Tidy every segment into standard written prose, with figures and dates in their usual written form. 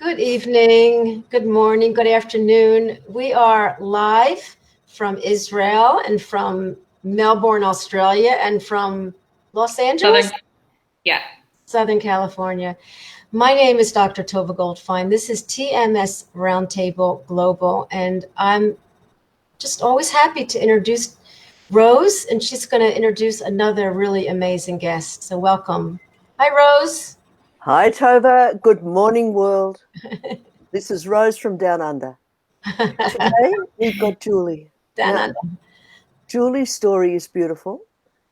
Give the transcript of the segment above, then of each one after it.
Good evening, good morning, good afternoon. We are live from Israel and from Melbourne, Australia, and from Los Angeles? Southern California. My name is Dr. Tova Goldfein. This is TMS Roundtable Global, and I'm just always happy to introduce Rose, and she's going to introduce another really amazing guest. So welcome. Hi, Rose. Hi, Tova. Good morning, world. This is Rose from Down Under. Today, we've got Julie. Down Under. Julie's story is beautiful.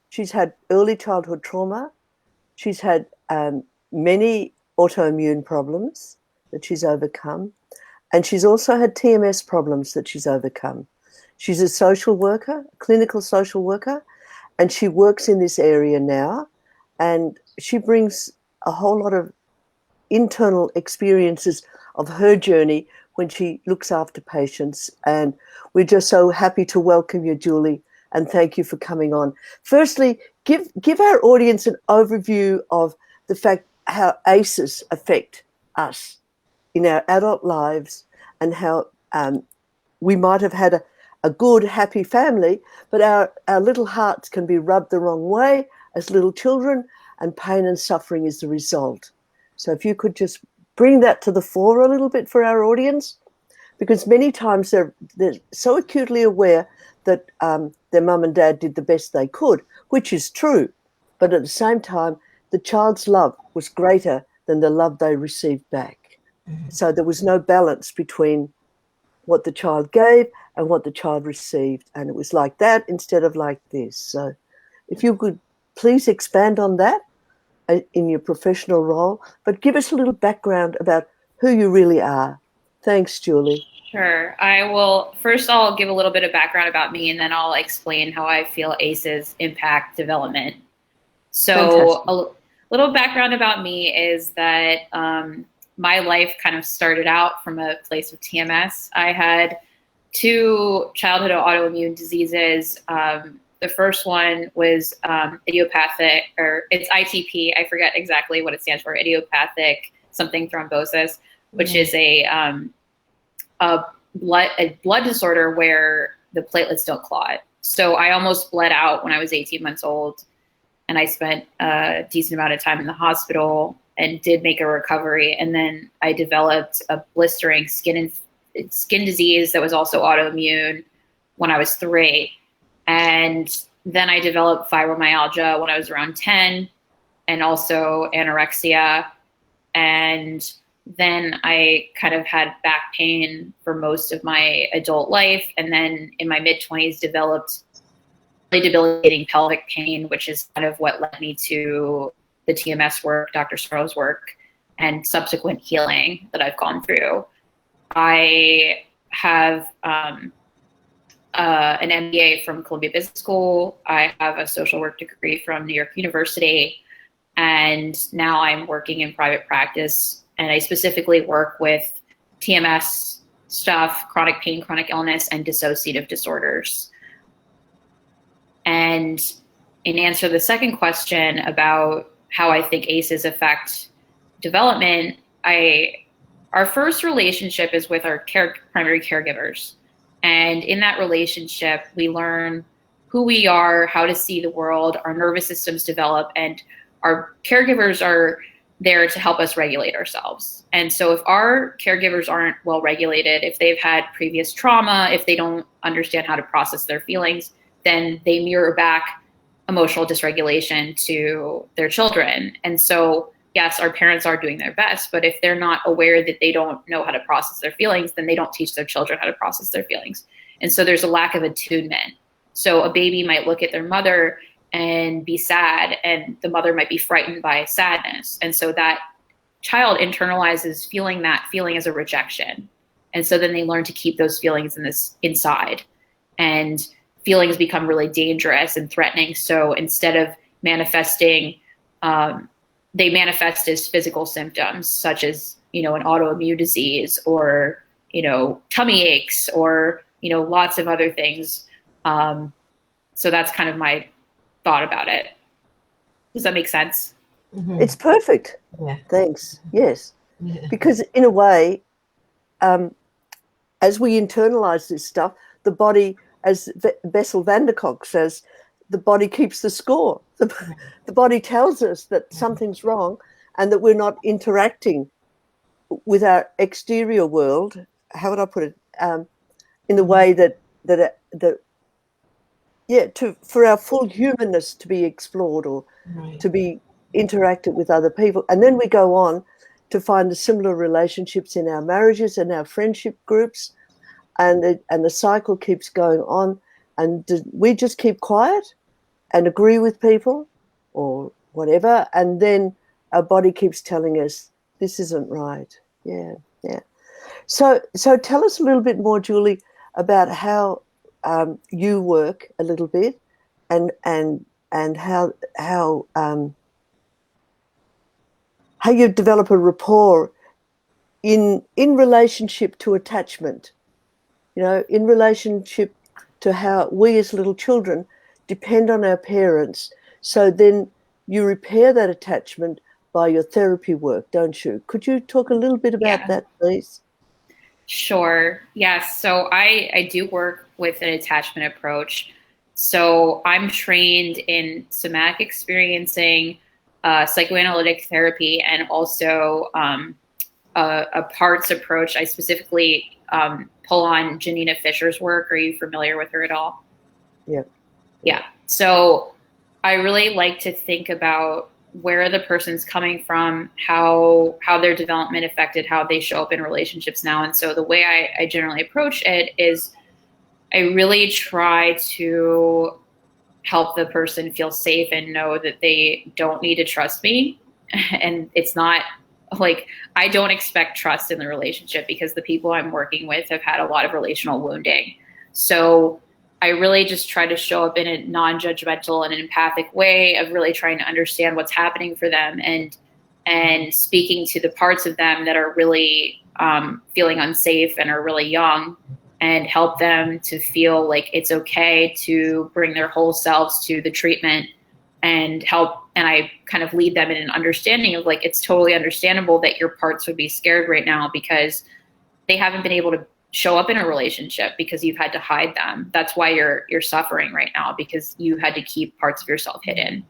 She's had early childhood trauma. She's had many autoimmune problems that she's overcome. And she's also had TMS problems that she's overcome. She's a social worker, a clinical social worker, and she works in this area now. And she brings a whole lot of internal experiences of her journey when she looks after patients. And we're just so happy to welcome you, Julie, and thank you for coming on. Firstly, give our audience an overview of the fact how ACEs affect us in our adult lives and how we might have had a good, happy family, but our little hearts can be rubbed the wrong way as little children, and pain and suffering is the result. So if you could just bring that to the fore a little bit for our audience, because many times they're so acutely aware that their mum and dad did the best they could, which is true. But at the same time, the child's love was greater than the love they received back. Mm-hmm. So there was no balance between what the child gave and what the child received. And it was like that instead of like this. So if you could please expand on that in your professional role, but give us a little background about who you really are. Thanks, Julie. Sure. I'll give a little bit of background about me, and then I'll explain how I feel ACEs impact development. So a little background about me is that my life kind of started out from a place of TMS. I had 2 childhood autoimmune diseases. The first one was idiopathic, or it's ITP. I forget exactly what it stands for. Idiopathic something thrombosis, which is a blood disorder where the platelets don't clot. So I almost bled out when I was 18 months old, and I spent a decent amount of time in the hospital and did make a recovery. And then I developed a blistering skin disease that was also autoimmune when I was 3. And then I developed fibromyalgia when I was around 10, and also anorexia. And then I kind of had back pain for most of my adult life. And then in my mid-20s developed really debilitating pelvic pain, which is kind of what led me to the TMS work, Dr. Sorrow's work, and subsequent healing that I've gone through. I have an MBA from Columbia Business School. I have a social work degree from New York University, and now I'm working in private practice, and I specifically work with TMS stuff, chronic pain, chronic illness, and dissociative disorders. And in answer to the second question about how I think ACEs affect development, our first relationship is with our primary caregivers. And in that relationship, we learn who we are, how to see the world, our nervous systems develop, and our caregivers are there to help us regulate ourselves. And so if our caregivers aren't well regulated, if they've had previous trauma, if they don't understand how to process their feelings, then they mirror back emotional dysregulation to their children. And so yes, our parents are doing their best, but if they're not aware that they don't know how to process their feelings, then they don't teach their children how to process their feelings. And so there's a lack of attunement. So a baby might look at their mother and be sad, and the mother might be frightened by sadness. And so that child internalizes feeling that feeling as a rejection. And so then they learn to keep those feelings inside. And feelings become really dangerous and threatening. So instead of manifesting, they manifest as physical symptoms, such as, an autoimmune disease or, tummy aches or, lots of other things. So that's kind of my thought about it. Does that make sense? Mm-hmm. It's perfect. Yeah. Thanks. Yes. Because in a way, as we internalize this stuff, the body, as Bessel van der Kolk says, the body keeps the score. The body tells us that something's wrong and that we're not interacting with our exterior world. How would I put it? In the way for our full humanness to be explored or to be interacted with other people. And then we go on to find the similar relationships in our marriages and our friendship groups, and the cycle keeps going on. And we just keep quiet and agree with people or whatever, and then our body keeps telling us this isn't right. Yeah. So tell us a little bit more, Julie, about how you work a little bit, and how you develop a rapport in relationship to attachment. In relationship to how we as little children depend on our parents. So then you repair that attachment by your therapy work, don't you? Could you talk a little bit about that, please? Sure. Yes. So I do work with an attachment approach. So I'm trained in somatic experiencing, psychoanalytic therapy, and also a parts approach. I specifically pull on Janina Fisher's work. Are you familiar with her at all? Yeah. Yeah. So I really like to think about where the person's coming from, how their development affected how they show up in relationships now. And so the way I generally approach it is I really try to help the person feel safe and know that they don't need to trust me. And it's not like, I don't expect trust in the relationship, because the people I'm working with have had a lot of relational wounding. So I really just try to show up in a non-judgmental and an empathic way of really trying to understand what's happening for them, and speaking to the parts of them that are really feeling unsafe and are really young, and help them to feel like it's okay to bring their whole selves to the treatment, and I kind of lead them in an understanding of, like, it's totally understandable that your parts would be scared right now because they haven't been able to show up in a relationship because you've had to hide them. That's why you're suffering right now, because you had to keep parts of yourself hidden.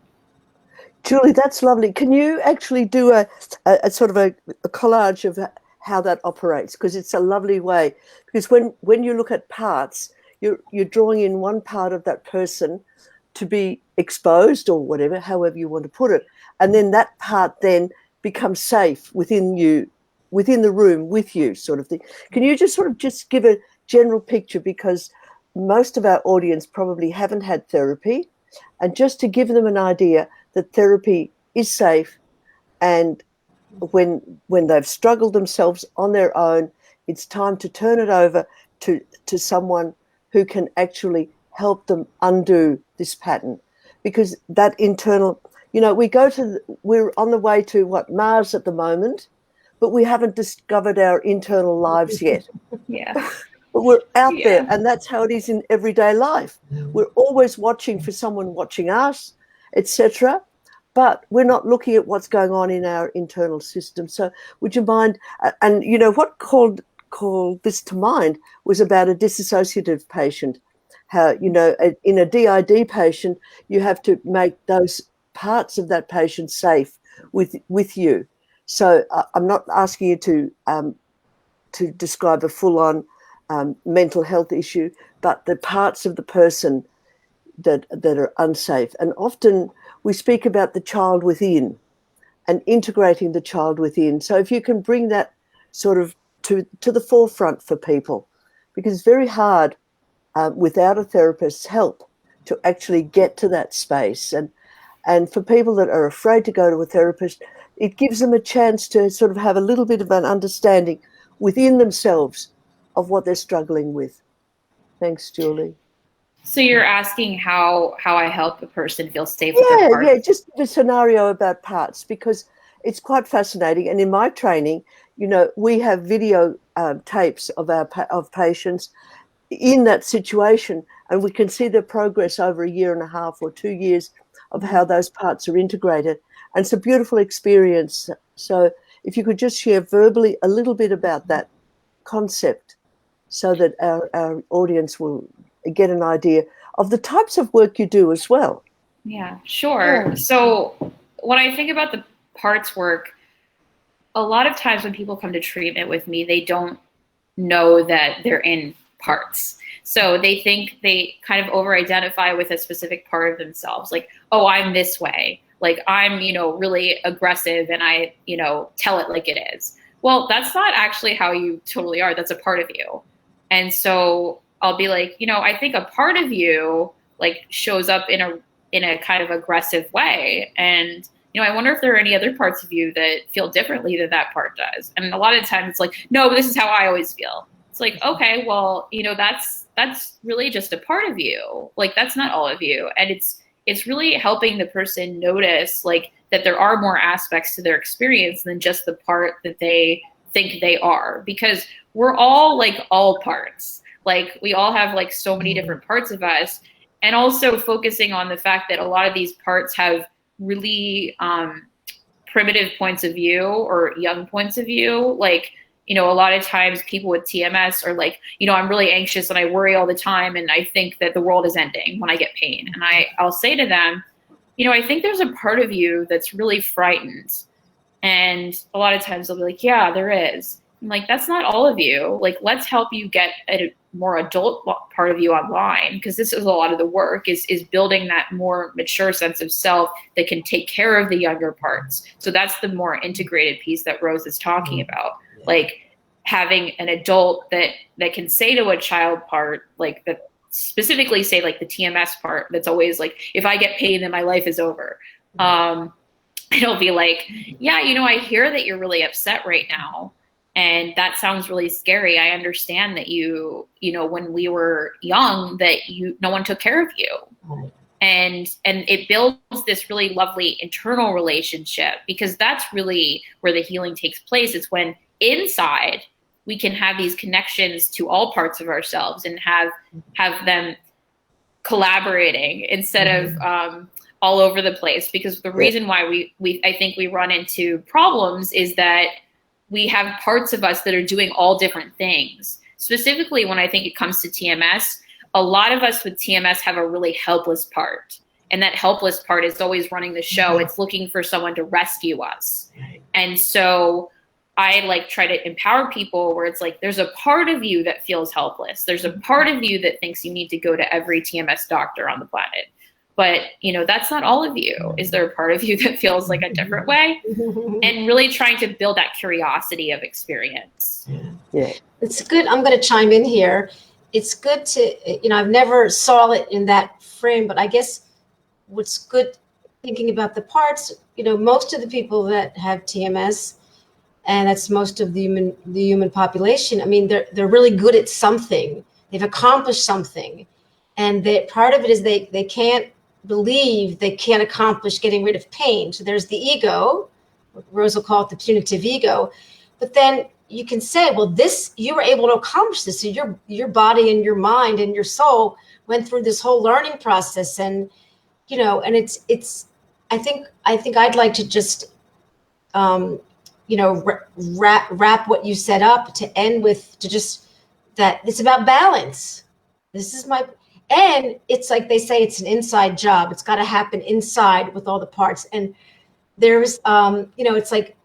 Julie, that's lovely. Can you actually do a sort of a collage of how that operates? Because it's a lovely way. Because when you look at parts, you're drawing in one part of that person to be exposed, or whatever, however you want to put it, and then that part then becomes safe within you, within the room with you, sort of thing. Can you just give a general picture, because most of our audience probably haven't had therapy, and just to give them an idea that therapy is safe, and when they've struggled themselves on their own, it's time to turn it over to someone who can actually help them undo this pattern. Because that internal, we're on the way to Mars at the moment, but we haven't discovered our internal lives yet. Yeah. But we're out there, and that's how it is in everyday life. We're always watching for someone watching us, etc. But we're not looking at what's going on in our internal system. So would you mind, and what called this to mind was about a dissociative patient. How, in a DID patient, you have to make those parts of that patient safe with you. So I'm not asking you to describe a full-on mental health issue, but the parts of the person that are unsafe. And often we speak about the child within and integrating the child within. So if you can bring that sort of to the forefront for people, because it's very hard without a therapist's help to actually get to that space. And for people that are afraid to go to a therapist, it gives them a chance to sort of have a little bit of an understanding within themselves of what they're struggling with. Thanks, Julie. So you're asking how I help a person feel safe with their parts? Yeah, just the scenario about parts, because it's quite fascinating. And in my training, we have video tapes of patients in that situation, and we can see the progress over 1.5 years or 2 years of how those parts are integrated. And it's a beautiful experience. So if you could just share verbally a little bit about that concept so that our audience will get an idea of the types of work you do as well. Yeah, sure. Yeah. So when I think about the parts work, a lot of times when people come to treatment with me, they don't know that they're in parts. So they think they kind of over-identify with a specific part of themselves. Like, oh, I'm this way. Like, I'm, really aggressive and I, tell it like it is. Well, that's not actually how you totally are. That's a part of you. And so I'll be like, I think a part of you like shows up in a kind of aggressive way. And, I wonder if there are any other parts of you that feel differently than that part does. And a lot of times it's like, no, this is how I always feel. It's like, okay, well, that's really just a part of you. Like, that's not all of you. And it's really helping the person notice like that there are more aspects to their experience than just the part that they think they are, because we're all like all parts. Like, we all have like so many different parts of us, and also focusing on the fact that a lot of these parts have really primitive points of view or young points of view. Like, a lot of times people with TMS are like, I'm really anxious and I worry all the time and I think that the world is ending when I get pain. And I'll say to them, I think there's a part of you that's really frightened. And a lot of times they'll be like, yeah, there is. I'm like, that's not all of you. Like, let's help you get a more adult part of you online, because this is a lot of the work is building that more mature sense of self that can take care of the younger parts. So that's the more integrated piece that Rose is talking about. Like, having an adult that can say to a child part, like that specifically say like the TMS part, that's always like, if I get pain, then my life is over. It'll be like, yeah, I hear that you're really upset right now. And that sounds really scary. I understand that when we were young, that no one took care of you. Right. And it builds this really lovely internal relationship, because that's really where the healing takes place. It's when inside we can have these connections to all parts of ourselves and have them collaborating instead of all over the place. Because the reason why I think we run into problems is that we have parts of us that are doing all different things. Specifically, when I think it comes to TMS, a lot of us with TMS have a really helpless part. And that helpless part is always running the show. It's looking for someone to rescue us. And so I like try to empower people where it's like, there's a part of you that feels helpless. There's a part of you that thinks you need to go to every TMS doctor on the planet. But, that's not all of you. Is there a part of you that feels like a different way? And really trying to build that curiosity of experience. Yeah. It's good. I'm going to chime in here. It's good to, I've never saw it in that frame, but I guess what's good thinking about the parts, most of the people that have TMS, and that's most of the human population, I mean, they're really good at something. They've accomplished something. And part of it is they can't believe they can't accomplish getting rid of pain. So there's the ego, what Rose will call it the punitive ego. But then you can say, well, you were able to accomplish this. So your body and your mind and your soul went through this whole learning process. And, and it's, I think I'd like to just, wrap what you set up to end with, to just that it's about balance. And it's like they say, it's an inside job. It's got to happen inside with all the parts. And there's, it's like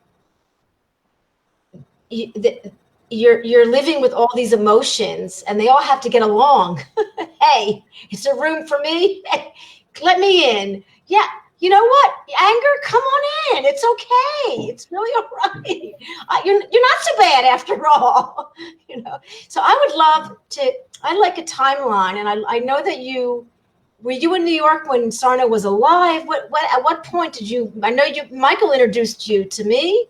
you're living with all these emotions, and they all have to get along. Hey, is there room for me? Let me in. Yeah. You know what? Anger, come on in. It's okay. It's really all right. You're not so bad after all. So I would love to. I'd like a timeline, and I know that were you in New York when Sarna was alive? At what point did you? I know Michael introduced you to me,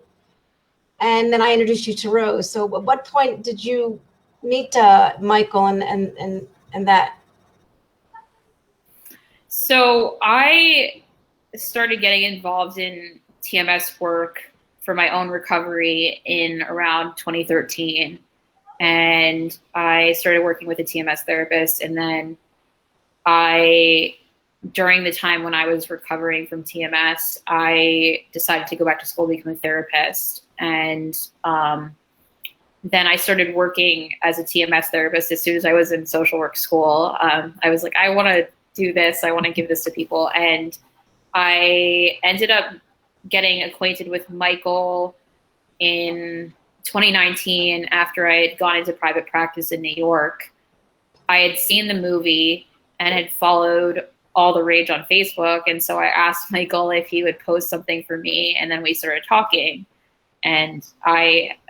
and then I introduced you to Rose. So at what point did you meet Michael and that? So I started getting involved in TMS work for my own recovery in around 2013. And I started working with a TMS therapist. And then during the time when I was recovering from TMS, I decided to go back to school to become a therapist. And then I started working as a TMS therapist as soon as I was in social work school. I was like, I want to do this. I want to give this to people. And I ended up getting acquainted with Michael in 2019 after I had gone into private practice in New York. I had seen the movie and had followed all the rage on Facebook. And so I asked Michael if he would post something for me. And then we started talking. And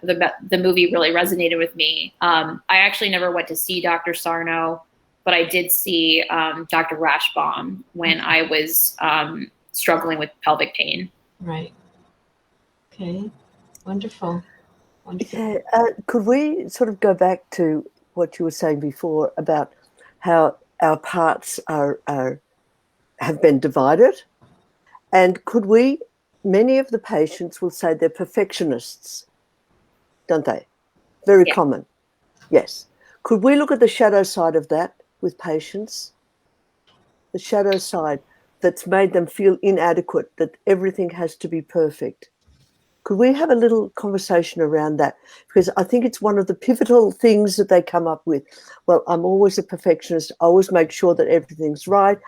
the movie really resonated with me. I actually never went to see Dr. Sarno, but I did see Dr. Rashbaum when I was struggling with pelvic pain. Right. Okay. Wonderful. Wonderful. Yeah. Could we sort of go back to what you were saying before about how our parts have been divided? And could we, many of the patients will say they're perfectionists, don't they? Very common. Yes. Could we look at the shadow side of that with patients? The shadow side that's made them feel inadequate, that everything has to be perfect. Could we have a little conversation around that? Because I think it's one of the pivotal things that they come up with. Well, I'm always a perfectionist. I always make sure that everything's right.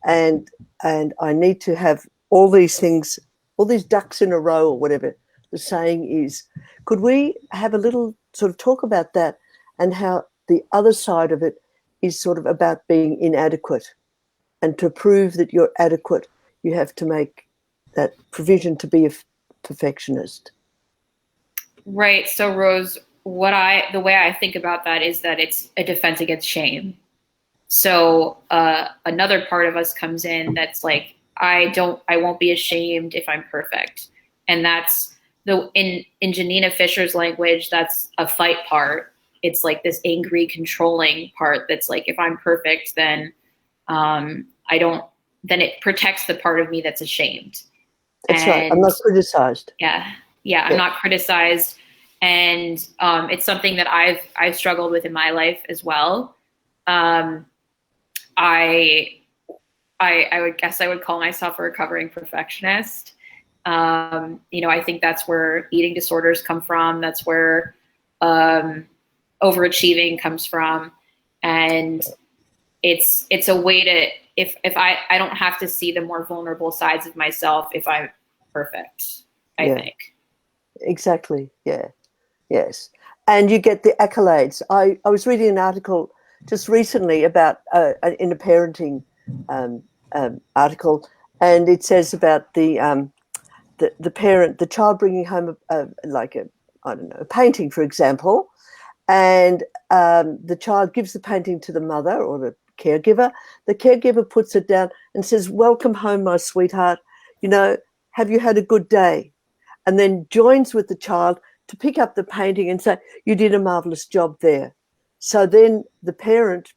And I need to have all these things, all these ducks in a row or whatever the saying is. Could we have a little sort of talk about that and how the other side of it is sort of about being inadequate? And to prove that you're adequate, you have to make that provision to be a perfectionist. Right. So Rose, the way I think about that is that it's a defense against shame. So another part of us comes in that's like, I won't be ashamed if I'm perfect. And that's in Janina Fisher's language, that's a fight part. It's like this angry, controlling part that's like, if I'm perfect, then then it protects the part of me that's ashamed. That's right. I'm not criticized. Yeah. I'm not criticized. And it's something that I've struggled with in my life as well. I would guess I would call myself a recovering perfectionist. I think that's where eating disorders come from. That's where overachieving comes from. And it's a way to, if I don't have to see the more vulnerable sides of myself if I'm perfect, I think. Exactly. Yeah. Yes. And you get the accolades. I was reading an article just recently about in a parenting article, and it says about the parent, the child bringing home a painting, for example, and the child gives the painting to the mother or the caregiver. The caregiver puts it down and says, "Welcome home, my sweetheart. Have you had a good day?" And then joins with the child to pick up the painting and say, "You did a marvelous job there." So then the parent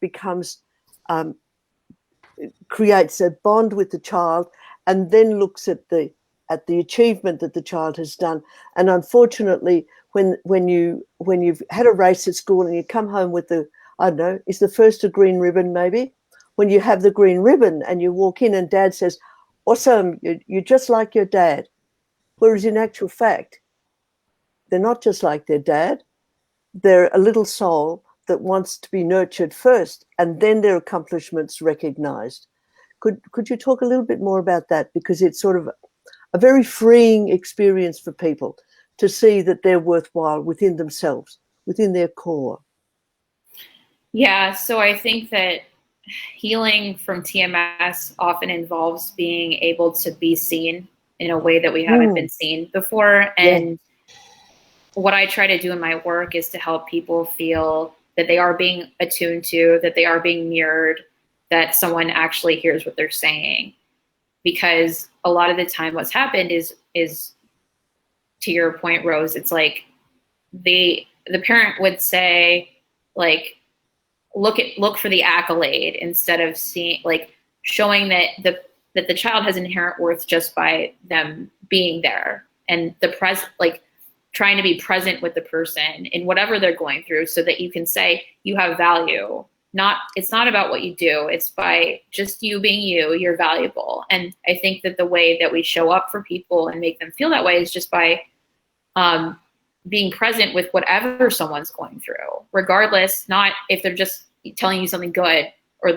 creates a bond with the child and then looks at the achievement that the child has done. And unfortunately, when you've had a race at school and you come home with is the first a green ribbon maybe? When you have the green ribbon and you walk in and dad says, "Awesome, you're just like your dad." Whereas in actual fact, they're not just like their dad. They're a little soul that wants to be nurtured first and then their accomplishments recognized. Could you talk a little bit more about that? Because it's sort of a very freeing experience for people to see that they're worthwhile within themselves, within their core. Yeah, so I think that healing from TMS often involves being able to be seen in a way that we haven't been seen before. And what I try to do in my work is to help people feel that they are being attuned to, that they are being mirrored, that someone actually hears what they're saying. Because a lot of the time what's happened is to your point, Rose, it's like the parent would say, like, look for the accolade instead of showing that the child has inherent worth just by them being there, and trying to be present with the person in whatever they're going through, so that you can say you have value. It's not about what you do. It's by just you being you're valuable. And I think that the way that we show up for people and make them feel that way is just by being present with whatever someone's going through, regardless, not if they're just telling you something good or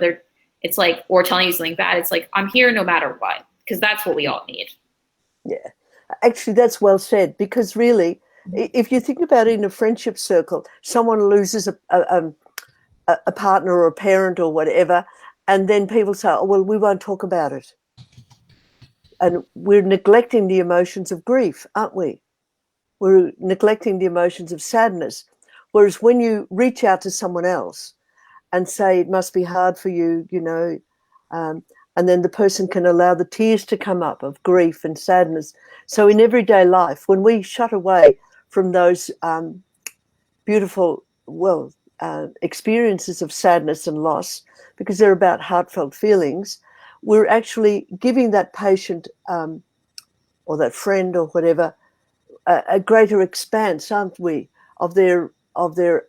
or telling you something bad. It's like, I'm here no matter what, because that's what we all need. Yeah, actually, that's well said, because really, if you think about it in a friendship circle, someone loses a partner or a parent or whatever, and then people say, oh, well, we won't talk about it. And we're neglecting the emotions of grief, aren't we? We're neglecting the emotions of sadness. Whereas when you reach out to someone else and say, it must be hard for you, and then the person can allow the tears to come up of grief and sadness. So in everyday life, when we shut away from those beautiful, experiences of sadness and loss, because they're about heartfelt feelings, we're actually giving that patient or that friend or whatever a greater expanse, aren't we, of their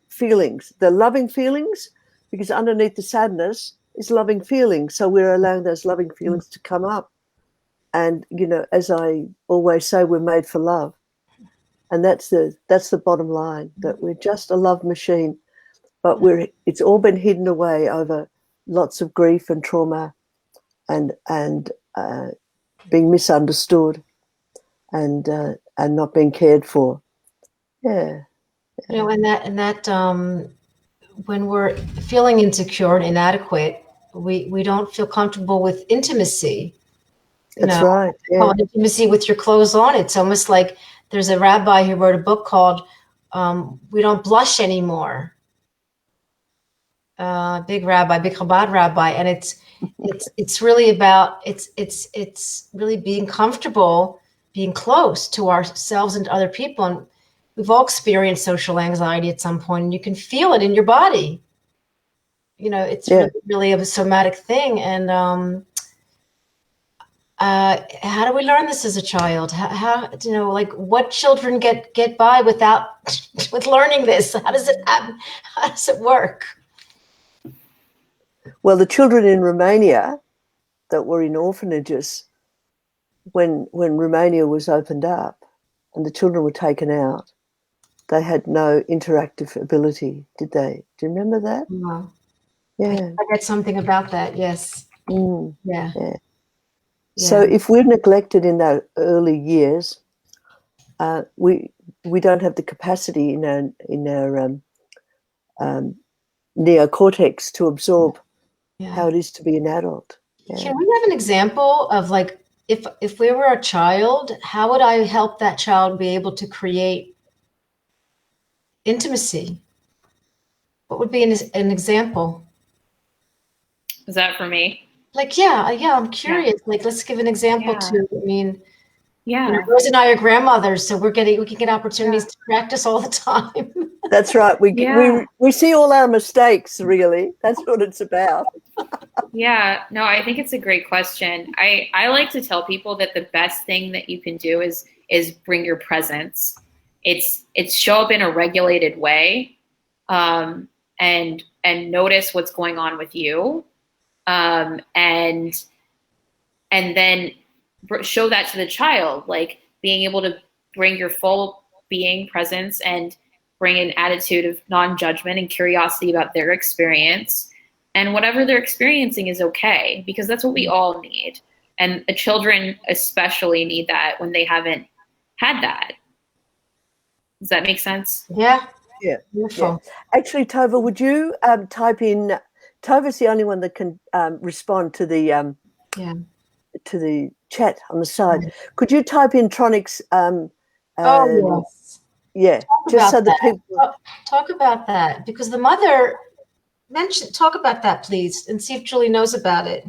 feelings, the loving feelings, because underneath the sadness is loving feelings. So we're allowing those loving feelings to come up. And, as I always say, we're made for love. And that's the bottom line, that we're just a love machine, but it's all been hidden away over lots of grief and trauma and being misunderstood and not being cared for. Yeah. And that when we're feeling insecure and inadequate, we don't feel comfortable with intimacy. That's right. Yeah. Intimacy with your clothes on. It's almost like there's a rabbi who wrote a book called "We Don't Blush Anymore." Big Chabad rabbi, and it's really about it's really being comfortable, being close to ourselves and to other people. And we've all experienced social anxiety at some point, and you can feel it in your body. It's really a somatic thing. And how do we learn this as a child? How what children get by with learning this? How does it happen? How does it work? Well, the children in Romania that were in orphanages, when Romania was opened up and the children were taken out, they had no interactive ability, did they? Do you remember that? No. Yeah. I read something about that, yes. Yeah. So if we're neglected in those early years, we don't have the capacity in our neocortex to absorb how it is to be an adult. Yeah. Can we have an example of, like, if we were a child, how would I help that child be able to create intimacy? What would be an example? Is that for me? Like, I'm curious. Yeah. Like, let's give an example too. I mean, Rose and I are grandmothers, so we can get opportunities to practice all the time. That's right. We see all our mistakes, really. That's what it's about. Yeah, no, I think it's a great question. I like to tell people that the best thing that you can do is bring your presence. It's show up in a regulated way, and notice what's going on with you, and then show that to the child, like being able to bring your full being presence and bring an attitude of non-judgment and curiosity about their experience. And whatever they're experiencing is okay, because that's what we all need. And the children especially need that when they haven't had that. Does that make sense? Yeah. Yeah. Beautiful. Yeah. Actually, Tova, would you type in, Tova's the only one that can respond to the to the chat on the side. Could you type in Tronic's yes. Yeah, just so that people talk about that, because the mother talk about that, please, and see if Julie knows about it.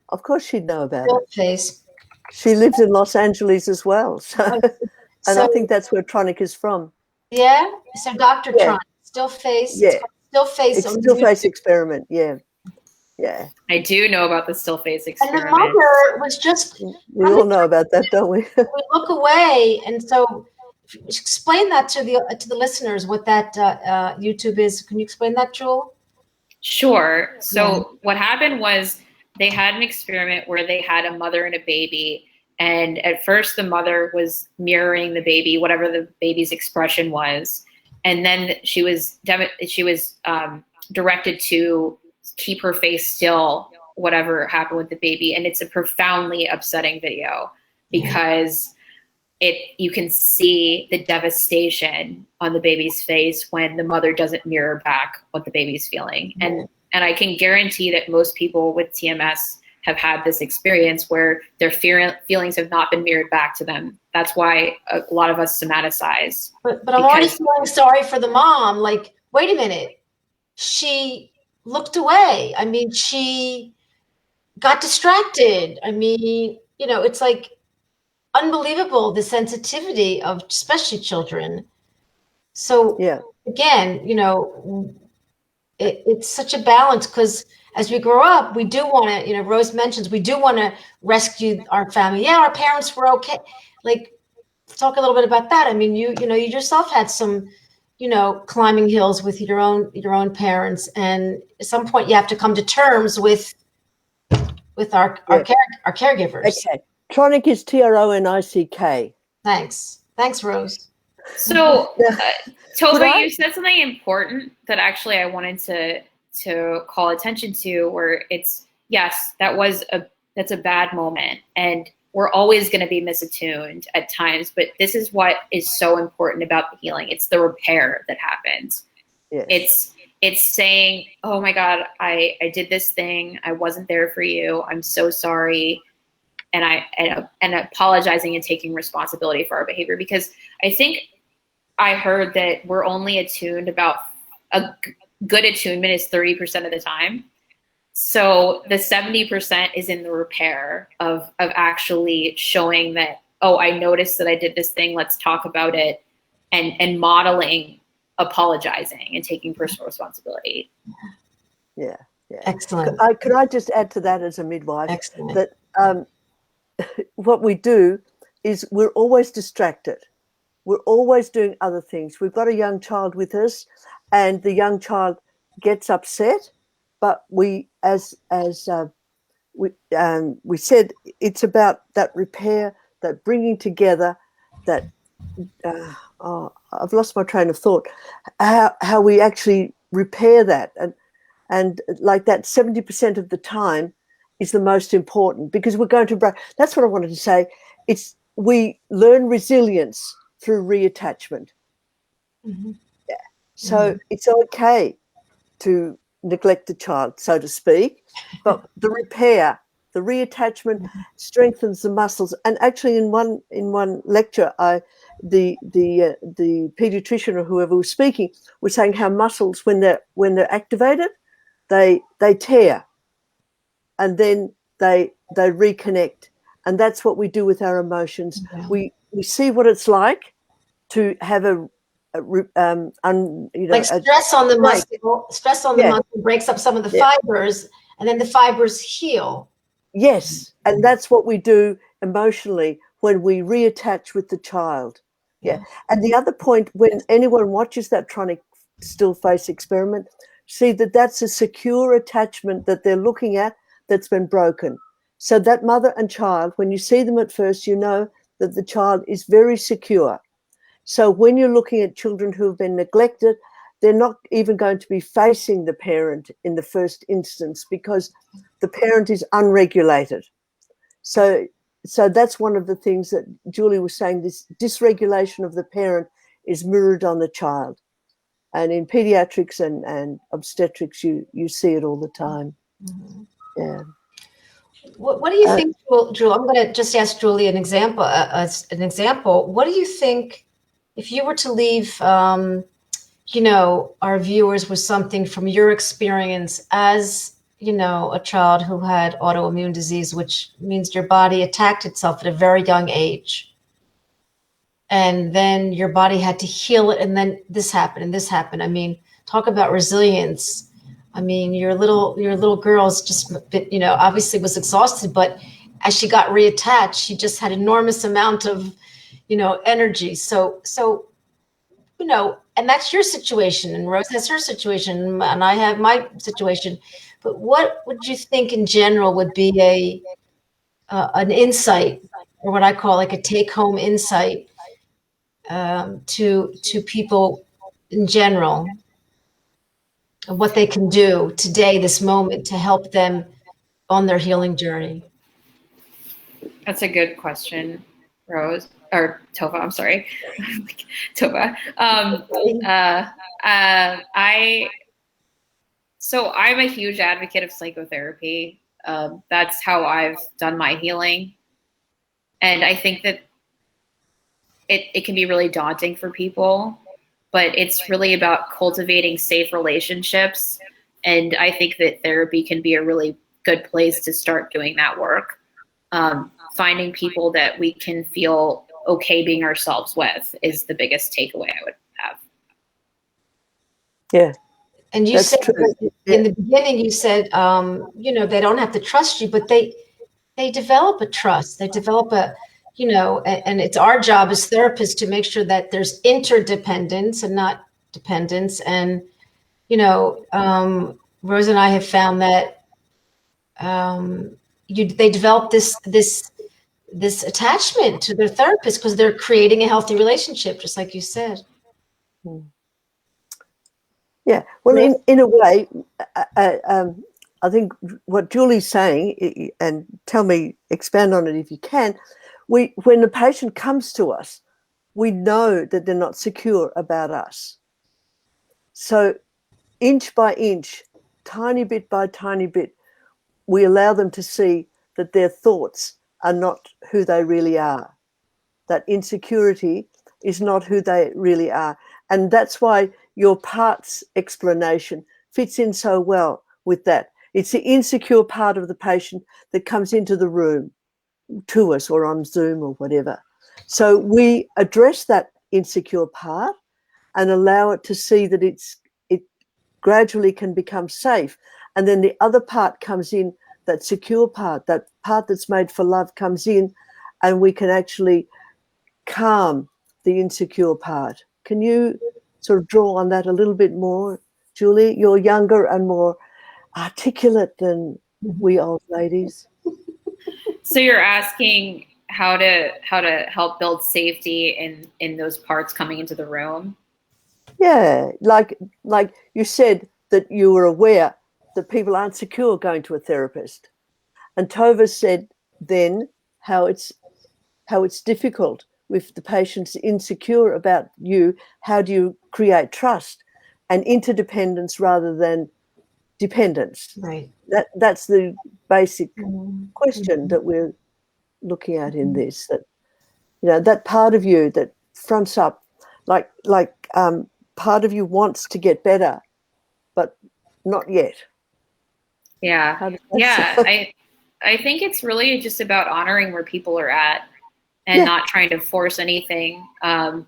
Of course she'd know about it. Face. She lives in Los Angeles as well. So I think that's where Tronic is from. Yeah. So Dr. Tronic, still face. Yeah. Still face. It's still face experiment. Yeah. Yeah. I do know about the still face experiment. And the mother was just. We all know about that, don't we? We look away, and so explain that to the listeners what that YouTube is. Can you explain that, Jewel? Sure. So what happened was they had an experiment where they had a mother and a baby, And at first the mother was mirroring the baby, whatever the baby's expression was. And then she was directed to keep her face still, whatever happened with the baby. And it's a profoundly upsetting video because you can see the devastation on the baby's face when the mother doesn't mirror back what the baby's feeling. And I can guarantee that most people with TMS have had this experience where their feelings have not been mirrored back to them. That's why a lot of us somaticize. But I'm already feeling sorry for the mom. Like, wait a minute. She looked away. I mean, she got distracted. I mean, you know, it's like unbelievable, the sensitivity of especially children. So again, you know, it's such a balance because as we grow up, we do want to, you know, Rose mentions, we do want to rescue our family. Yeah, our parents were okay. Like, talk a little bit about that. I mean, you know, you yourself had some, you know, climbing hills with your own parents, and at some point you have to come to terms with our caregivers. Okay. Tronic is TRONICK. Thanks, Rose. So, Tova, you said something important that actually I wanted to call attention to, where it's, yes, that's a bad moment, and we're always going to be misattuned at times, but this is what is so important about the healing. It's the repair that happens. Yes. It's saying, oh my God, I did this thing. I wasn't there for you. I'm so sorry. And apologizing and taking responsibility for our behavior, because I think I heard that we're only attuned about a good attunement is 30% of the time. So the 70% is in the repair of actually showing that, oh, I noticed that I did this thing. Let's talk about it, and modeling apologizing and taking personal responsibility. Yeah. Excellent. Could I just add to that as a midwife? Excellent. That what we do is we're always distracted. We're always doing other things. We've got a young child with us, and the young child gets upset, but we, as we said, it's about that repair, that bringing together, that I've lost my train of thought. How we actually repair that, and like that 70% of the time is the most important, because we're going to break. That's what I wanted to say. We learn resilience through reattachment. Mm-hmm. Yeah. So it's okay to neglect a child, so to speak, but the repair, the reattachment strengthens the muscles. And actually, in one lecture, the pediatrician or whoever was speaking was saying how muscles, when they're activated, they tear, and then they reconnect. And that's what we do with our emotions. Yeah. We see what it's like to have like stress on the muscle. Stress on the muscle breaks up some of the fibers, and then the fibers heal. Yes, and that's what we do emotionally when we reattach with the child. Yeah. And the other point, when anyone watches that Tronic still face experiment, see that that's a secure attachment that they're looking at that's been broken. So that mother and child, when you see them at first, you know that the child is very secure. So when you're looking at children who have been neglected, they're not even going to be facing the parent in the first instance, because the parent is unregulated. So that's one of the things that Julie was saying, this dysregulation of the parent is mirrored on the child. And in pediatrics and obstetrics, you see it all the time. Mm-hmm. Yeah. What do you think, Julie? I'm going to just ask Julie an example. What do you think, if you were to leave, our viewers with something from your experience as, a child who had autoimmune disease, which means your body attacked itself at a very young age, and then your body had to heal it, and then this happened and this happened. I mean, talk about resilience. I mean, your little girl's just, obviously was exhausted, but as she got reattached, she just had enormous amount of, energy. So, and that's your situation, and Rose has her situation, and I have my situation. But what would you think in general would be an insight or what I call like a take-home insight to people in general, of what they can do today, this moment, to help them on their healing journey? That's a good question, Rose, or Tova. I'm sorry, Tova. So I'm a huge advocate of psychotherapy. That's how I've done my healing, and I think that it can be really daunting for people, but it's really about cultivating safe relationships. And I think that therapy can be a really good place to start doing that work. Finding people that we can feel okay being ourselves with is the biggest takeaway I would have. Yeah. And you said in the beginning, you said, they don't have to trust you, but they develop a trust. They develop and it's our job as therapists to make sure that there's interdependence and not dependence. And, Rose and I have found that they develop this attachment to their therapist because they're creating a healthy relationship, just like you said. Yeah, well, in a way, I think what Julie's saying, and expand on it if you can, when the patient comes to us, we know that they're not secure about us. So inch by inch, tiny bit by tiny bit, we allow them to see that their thoughts are not who they really are. That insecurity is not who they really are. And that's why your parts explanation fits in so well with that. It's the insecure part of the patient that comes into the room to us or on Zoom or whatever. So we address that insecure part and allow it to see that it gradually can become safe. And then the other part comes in, that secure part, that part that's made for love comes in, and we can actually calm the insecure part. Can you sort of draw on that a little bit more, Julie? You're younger and more articulate than we old ladies. So you're asking how to help build safety in those parts coming into the room? Yeah, like you said that you were aware that people aren't secure going to a therapist, and Tova said then how it's difficult if the patient's insecure about you. How do you create trust and interdependence rather than dependence? Right. That's the basic question that we're looking at in this. That that part of you that fronts up, like part of you wants to get better, but not yet. Yeah. I think it's really just about honoring where people are at and not trying to force anything. And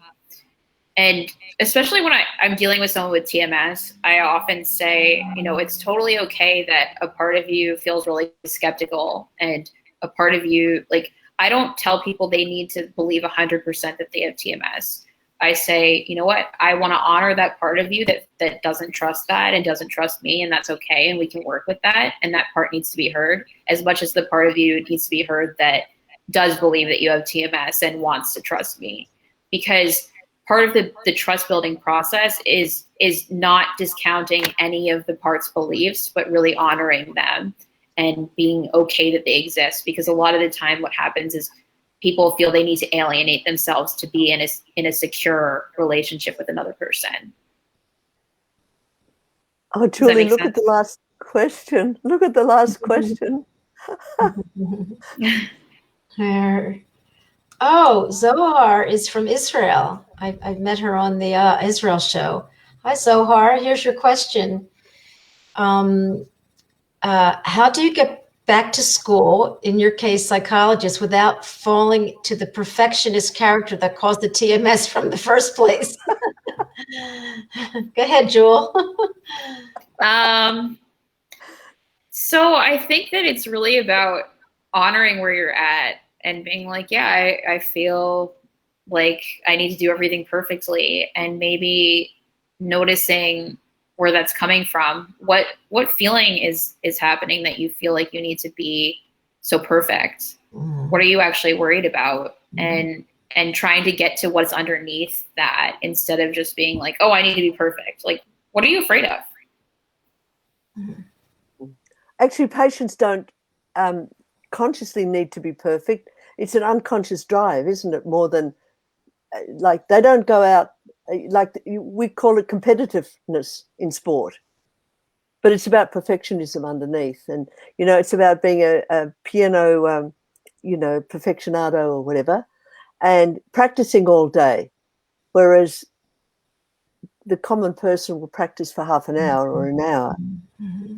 especially when I'm dealing with someone with TMS, I often say, it's totally okay that a part of you feels really skeptical, and a part of you, I don't tell people they need to believe 100% that they have TMS. I say, you know what, I want to honor that part of you that doesn't trust that and doesn't trust me, and that's okay, and we can work with that, and that part needs to be heard as much as the part of you needs to be heard that does believe that you have TMS and wants to trust me. Because part of the trust building process is not discounting any of the part's beliefs, but really honoring them and being okay that they exist. Because a lot of the time what happens is people feel they need to alienate themselves to be in a secure relationship with another person. Oh, Julie, look at the last question. Look at the last question. Oh, Zohar is from Israel. I've met her on the Israel show. Hi, Zohar. Here's your question. How do you get back to school, in your case, psychologist, without falling to the perfectionist character that caused the TMS from the first place? Go ahead, Jewel. So I think that it's really about honoring where you're at and being like, yeah, I feel like I need to do everything perfectly, and maybe noticing where that's coming from. What feeling is happening that you feel like you need to be so perfect? What are you actually worried about? And trying to get to what's underneath that instead of just being like, oh, I need to be perfect. Like, what are you afraid of? Actually, patients don't consciously need to be perfect. It's an unconscious drive, isn't it? More than like they don't go out like we call it competitiveness in sport, but it's about perfectionism underneath. And, it's about being a piano, perfectionado or whatever, and practicing all day. Whereas the common person will practice for half an hour or an hour,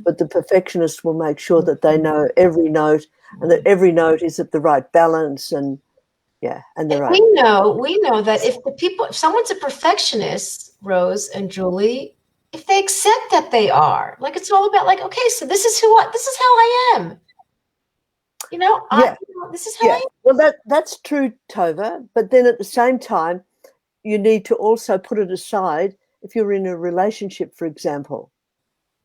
but the perfectionist will make sure that they know every note and that every note is at the right balance and the right. We know that if someone's a perfectionist, Rose and Julie, if they accept that they are, like, it's all about like, okay, so this is how I am. This is how I am. Well, that's true, Tova. But then at the same time, you need to also put it aside if you're in a relationship, for example,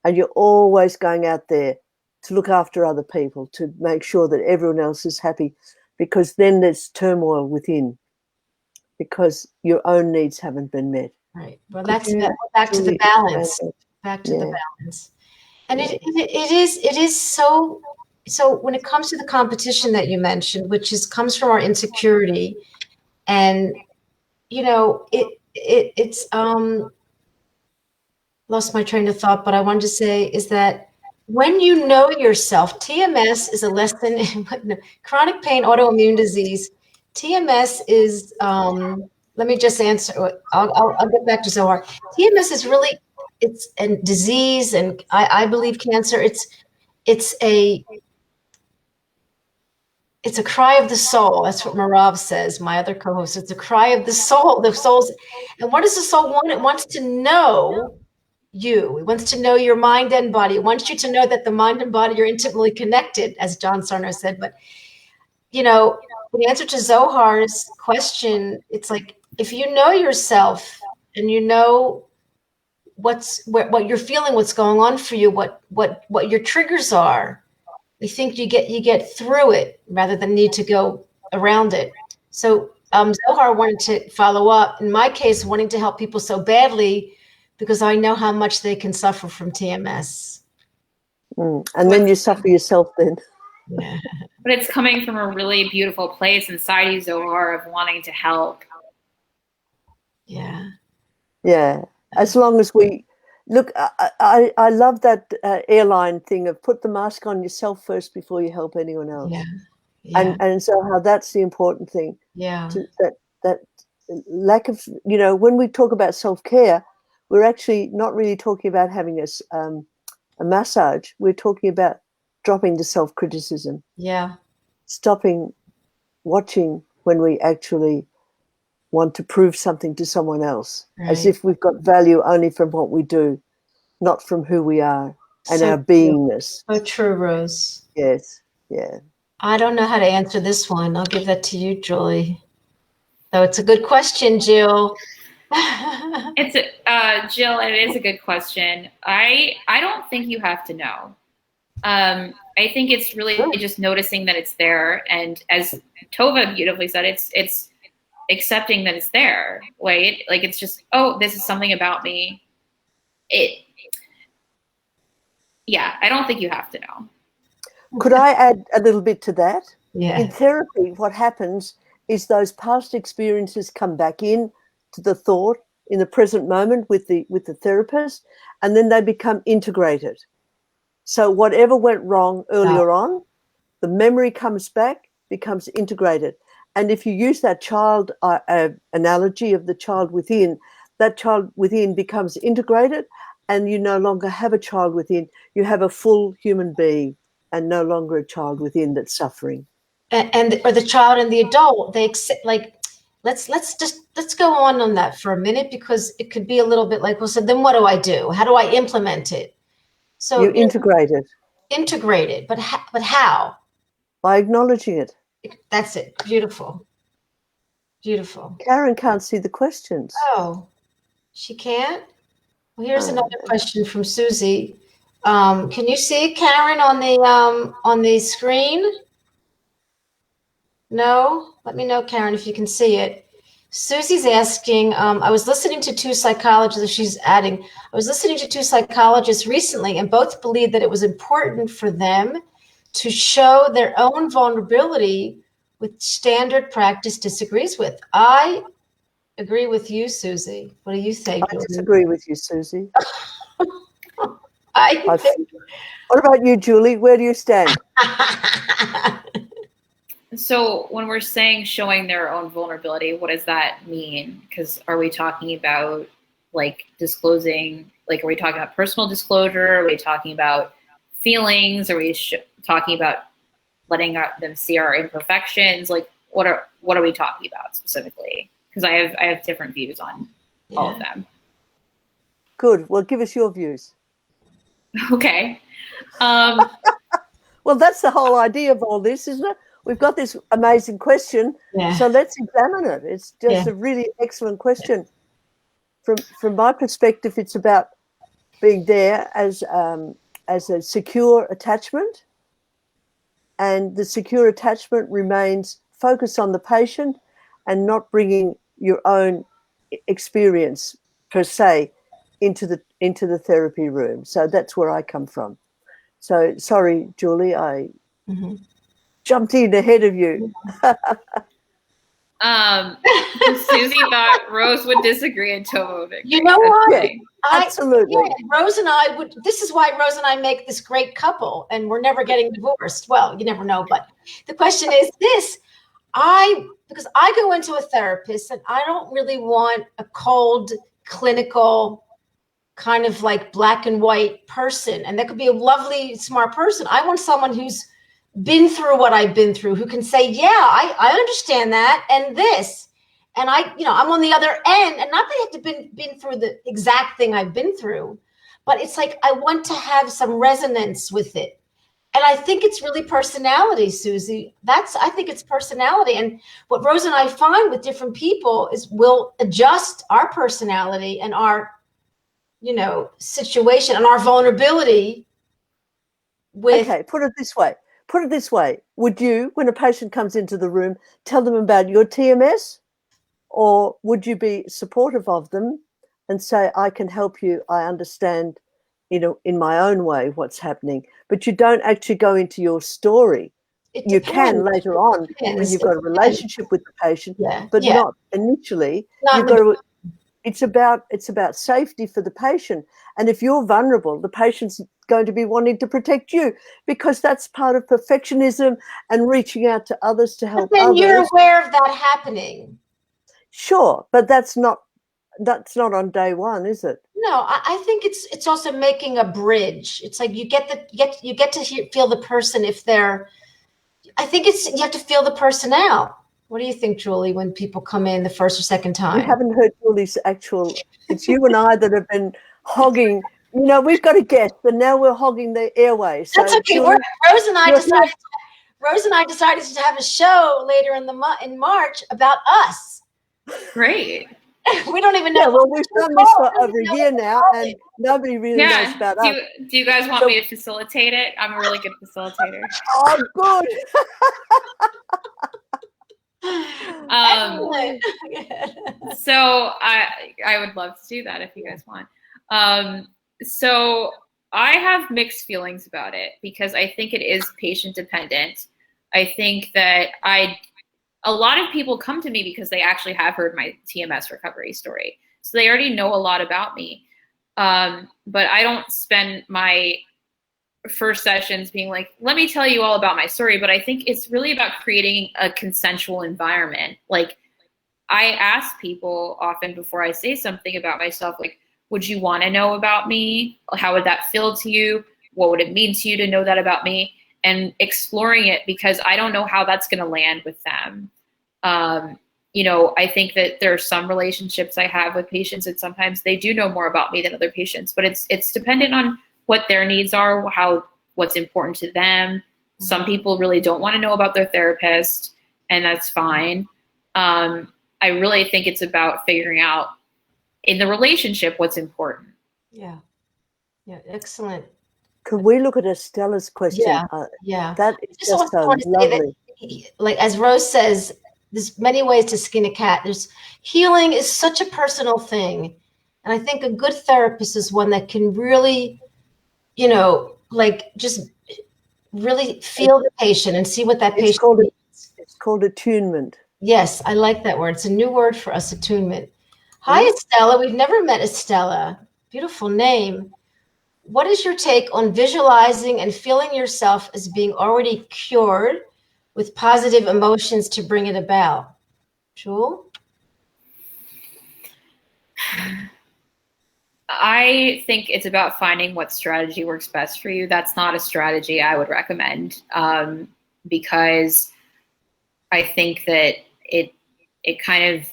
and you're always going out there to look after other people, to make sure that everyone else is happy, because then there's turmoil within because your own needs haven't been met. Right. Well, that's back to the balance. Back to the balance. And it is so when it comes to the competition that you mentioned, which comes from our insecurity, and it's lost my train of thought, but I wanted to say is that when you know yourself, TMS is a lesson in chronic pain, autoimmune disease. TMS is let me just answer. I'll get back to Zohar. TMS is really, it's a disease, and I believe cancer. It's a cry of the soul. That's what Marav says, my other co-host. It's a cry of the soul. The soul's, and what does the soul want? It wants to know you. It wants to know your mind and body. It wants you to know that the mind and body are intimately connected, as John Sarno said. But the answer to Zohar's question, it's like, if you know yourself and you know what you're feeling, what's going on for you, what your triggers are, I think you get through it rather than need to go around it. So Zohar wanted to follow up, in my case, wanting to help people so badly because I know how much they can suffer from TMS. And then you suffer yourself then. Yeah. But it's coming from a really beautiful place inside you, Zohar, of wanting to help. Yeah. Yeah. As long as we look, I love that airline thing of put the mask on yourself first before you help anyone else. Yeah. Yeah. And so how that's the important thing. Yeah. That lack of, when we talk about self-care, we're actually not really talking about having a massage. We're talking about dropping the self-criticism. Yeah. Stopping watching when we actually want to prove something to someone else, as if we've got value only from what we do, not from who we are and our beingness. So true, Rose. Yes. Yeah. I don't know how to answer this one. I'll give that to you, Julie. So it's a good question, Jill. Jill, it is a good question. I don't think you have to know. I think it's really just noticing that it's there, and as Tova beautifully said, it's accepting that it's there. Right? Like it's just, oh, this is something about me. I don't think you have to know. Could I add a little bit to that? Yeah. In therapy, what happens is those past experiences come back in to the thought in the present moment with the therapist, and then they become integrated. So whatever went wrong earlier on, the memory comes back, becomes integrated. And if you use that child analogy of the child within, that child within becomes integrated, and you no longer have a child within. You have a full human being and no longer a child within that's suffering. Or the child and the adult, they accept, like, let's go on that for a minute, because it could be a little bit like, well, so then what do I do? How do I implement it? So you integrate it. Integrate it, but how? By acknowledging it. That's it. Beautiful. Beautiful. Karen can't see the questions. Oh, she can't? Well, here's another question from Susie. Can you see Karen on the screen? No? Let me know, Karen, if you can see it. Susie's asking, I was listening to two psychologists, she's adding, I was listening to two psychologists recently, and both believed that it was important for them to show their own vulnerability, which standard practice disagrees with. I agree with you, Susie. What do you think? I disagree with you, Susie. I What about you, Julie? Where do you stand? So when we're saying showing their own vulnerability, what does that mean? Because are we talking about like disclosing, like are we talking about personal disclosure? Are we talking about feelings? Are we talking about letting them see our imperfections? Like what are we talking about specifically? Because I have different views on all of them. Good. Well, give us your views. Okay. Well, that's the whole idea of all this, isn't it? We've got this amazing question, so let's examine it. It's just a really excellent question. From my perspective, it's about being there as a secure attachment, and the secure attachment remains focused on the patient and not bringing your own experience per se into the therapy room. So that's where I come from. So sorry, Julie, I jumped in ahead of you. Susie thought Rose would disagree and Tomo would agree. You know what? Yeah, absolutely. Rose and I would. This is why Rose and I make this great couple, and we're never getting divorced. Well, you never know, but the question is this: because I go into a therapist, and I don't really want a cold, clinical, kind of like black and white person, and that could be a lovely, smart person. I want someone who's been through what I've been through, who can say, yeah, I understand that, and this, and I'm on the other end, and not that I have to been through the exact thing I've been through, but it's like I want to have some resonance with it. And I think it's really personality, Susie. I think it's personality. And what Rose and I find with different people is we'll adjust our personality and our situation and our vulnerability with. Okay, put it this way. Would you, when a patient comes into the room, tell them about your TMS, or would you be supportive of them and say, I can help you, I understand, in my own way what's happening, but you don't actually go into your story. You can later on when you've got a relationship with the patient, but not initially. It's about safety for the patient. And if you're vulnerable, the patient's going to be wanting to protect you, because that's part of perfectionism and reaching out to others to help others. You're aware of that happening. Sure, but that's not on day one, is it? No, I think it's also making a bridge. It's like you get to feel the person if they're. I think you have to feel the person out. What do you think, Julie, when people come in the first or second time? We haven't heard Julie's it's you and I that have been hogging. We've got a guest, and now we're hogging the airways. So that's okay. Julie, Rose and I decided to have a show later in March about us. Great. We don't even know. Yeah, well, we've done this for over a year now, and nobody really knows about us. Do you guys want me to facilitate it? I'm a really good facilitator. Oh, good. So I would love to do that if you guys want. So I have mixed feelings about it, because I think it is patient dependent. I think that a lot of people come to me because they actually have heard my TMS recovery story. So they already know a lot about me. But I don't spend my first sessions being like, let me tell you all about my story. But I think it's really about creating a consensual environment. Like, I ask people often before I say something about myself, like, would you want to know about me? How would that feel to you? What would it mean to you to know that about me? And exploring it, because I don't know how that's going to land with them. I think that there are some relationships I have with patients that sometimes they do know more about me than other patients, but it's dependent on what their needs are, what's important to them. Mm-hmm. Some people really don't want to know about their therapist, and that's fine. I really think it's about figuring out in the relationship what's important. Yeah. Excellent. Can we look at Estella's question? Yeah. That is just so lovely. like as Rose says, there's many ways to skin a cat. There's healing is such a personal thing. And I think a good therapist is one that can really, like just really feel the patient and see what that patient needs. It's called attunement. Yes, I like that word. It's a new word for us, attunement. Hi, Estella. We've never met Estella. Beautiful name. What is your take on visualizing and feeling yourself as being already cured with positive emotions to bring it about? Jewel? I think it's about finding what strategy works best for you. That's not a strategy I would recommend, because I think that it kind of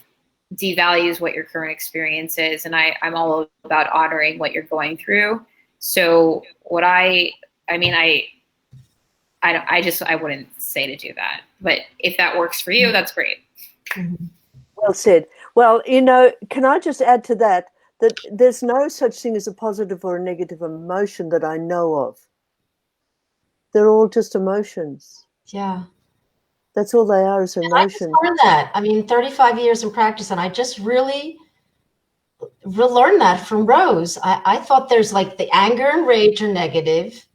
devalues what your current experience is. And I'm all about honoring what you're going through. So what I wouldn't say to do that, but if that works for you, that's great. Well said. Well, can I just add to that there's no such thing as a positive or a negative emotion that I know of. They're all just emotions. Yeah. That's all they are, is emotions. I just learned that. 35 years in practice, and I just really learned that from Rose. I thought there's like the anger and rage are negative,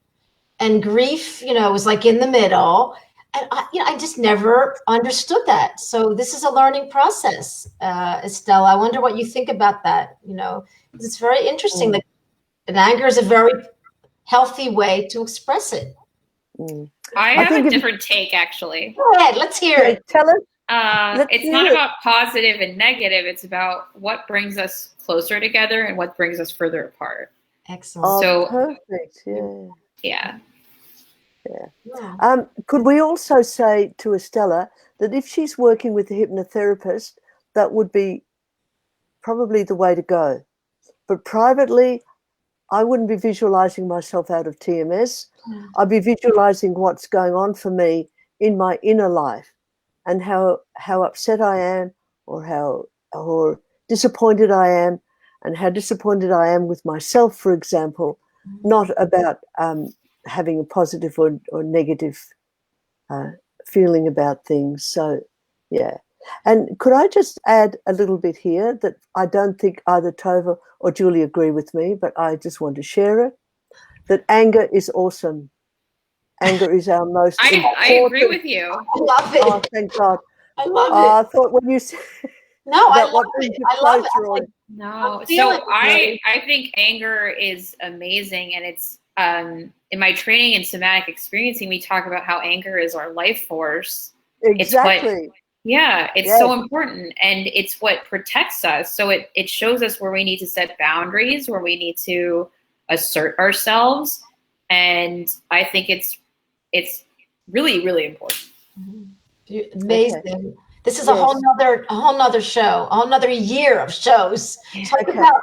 and grief, was like in the middle. And I just never understood that. So this is a learning process, Estelle. I wonder what you think about that. It's very interesting that anger is a very healthy way to express it. I have a different take, actually. Go ahead, let's hear it. Tell us. It's not about positive and negative. It's about what brings us closer together and what brings us further apart. Excellent. Oh, so perfect. Yeah. Could we also say to Estella that if she's working with a hypnotherapist, that would be probably the way to go. But privately, I wouldn't be visualizing myself out of TMS. I'd be visualizing what's going on for me in my inner life and how upset I am or disappointed I am and how disappointed I am with myself, for example, not about having a positive or negative feeling about things. So, yeah. And could I just add a little bit here that I don't think either Tova or Julie agree with me, but I just want to share it, that anger is awesome. Anger is our most important. I agree with you. I love it. Oh, thank God. I love it. I thought when you said I love it. I love it. No, so I think anger is amazing, and it's in my training in somatic experiencing, we talk about how anger is our life force. Exactly. It's so important, and it's what protects us. So it shows us where we need to set boundaries, where we need to assert ourselves, and I think it's really, really important. Amazing. Okay. This is a whole nother show, a whole nother year of shows. Now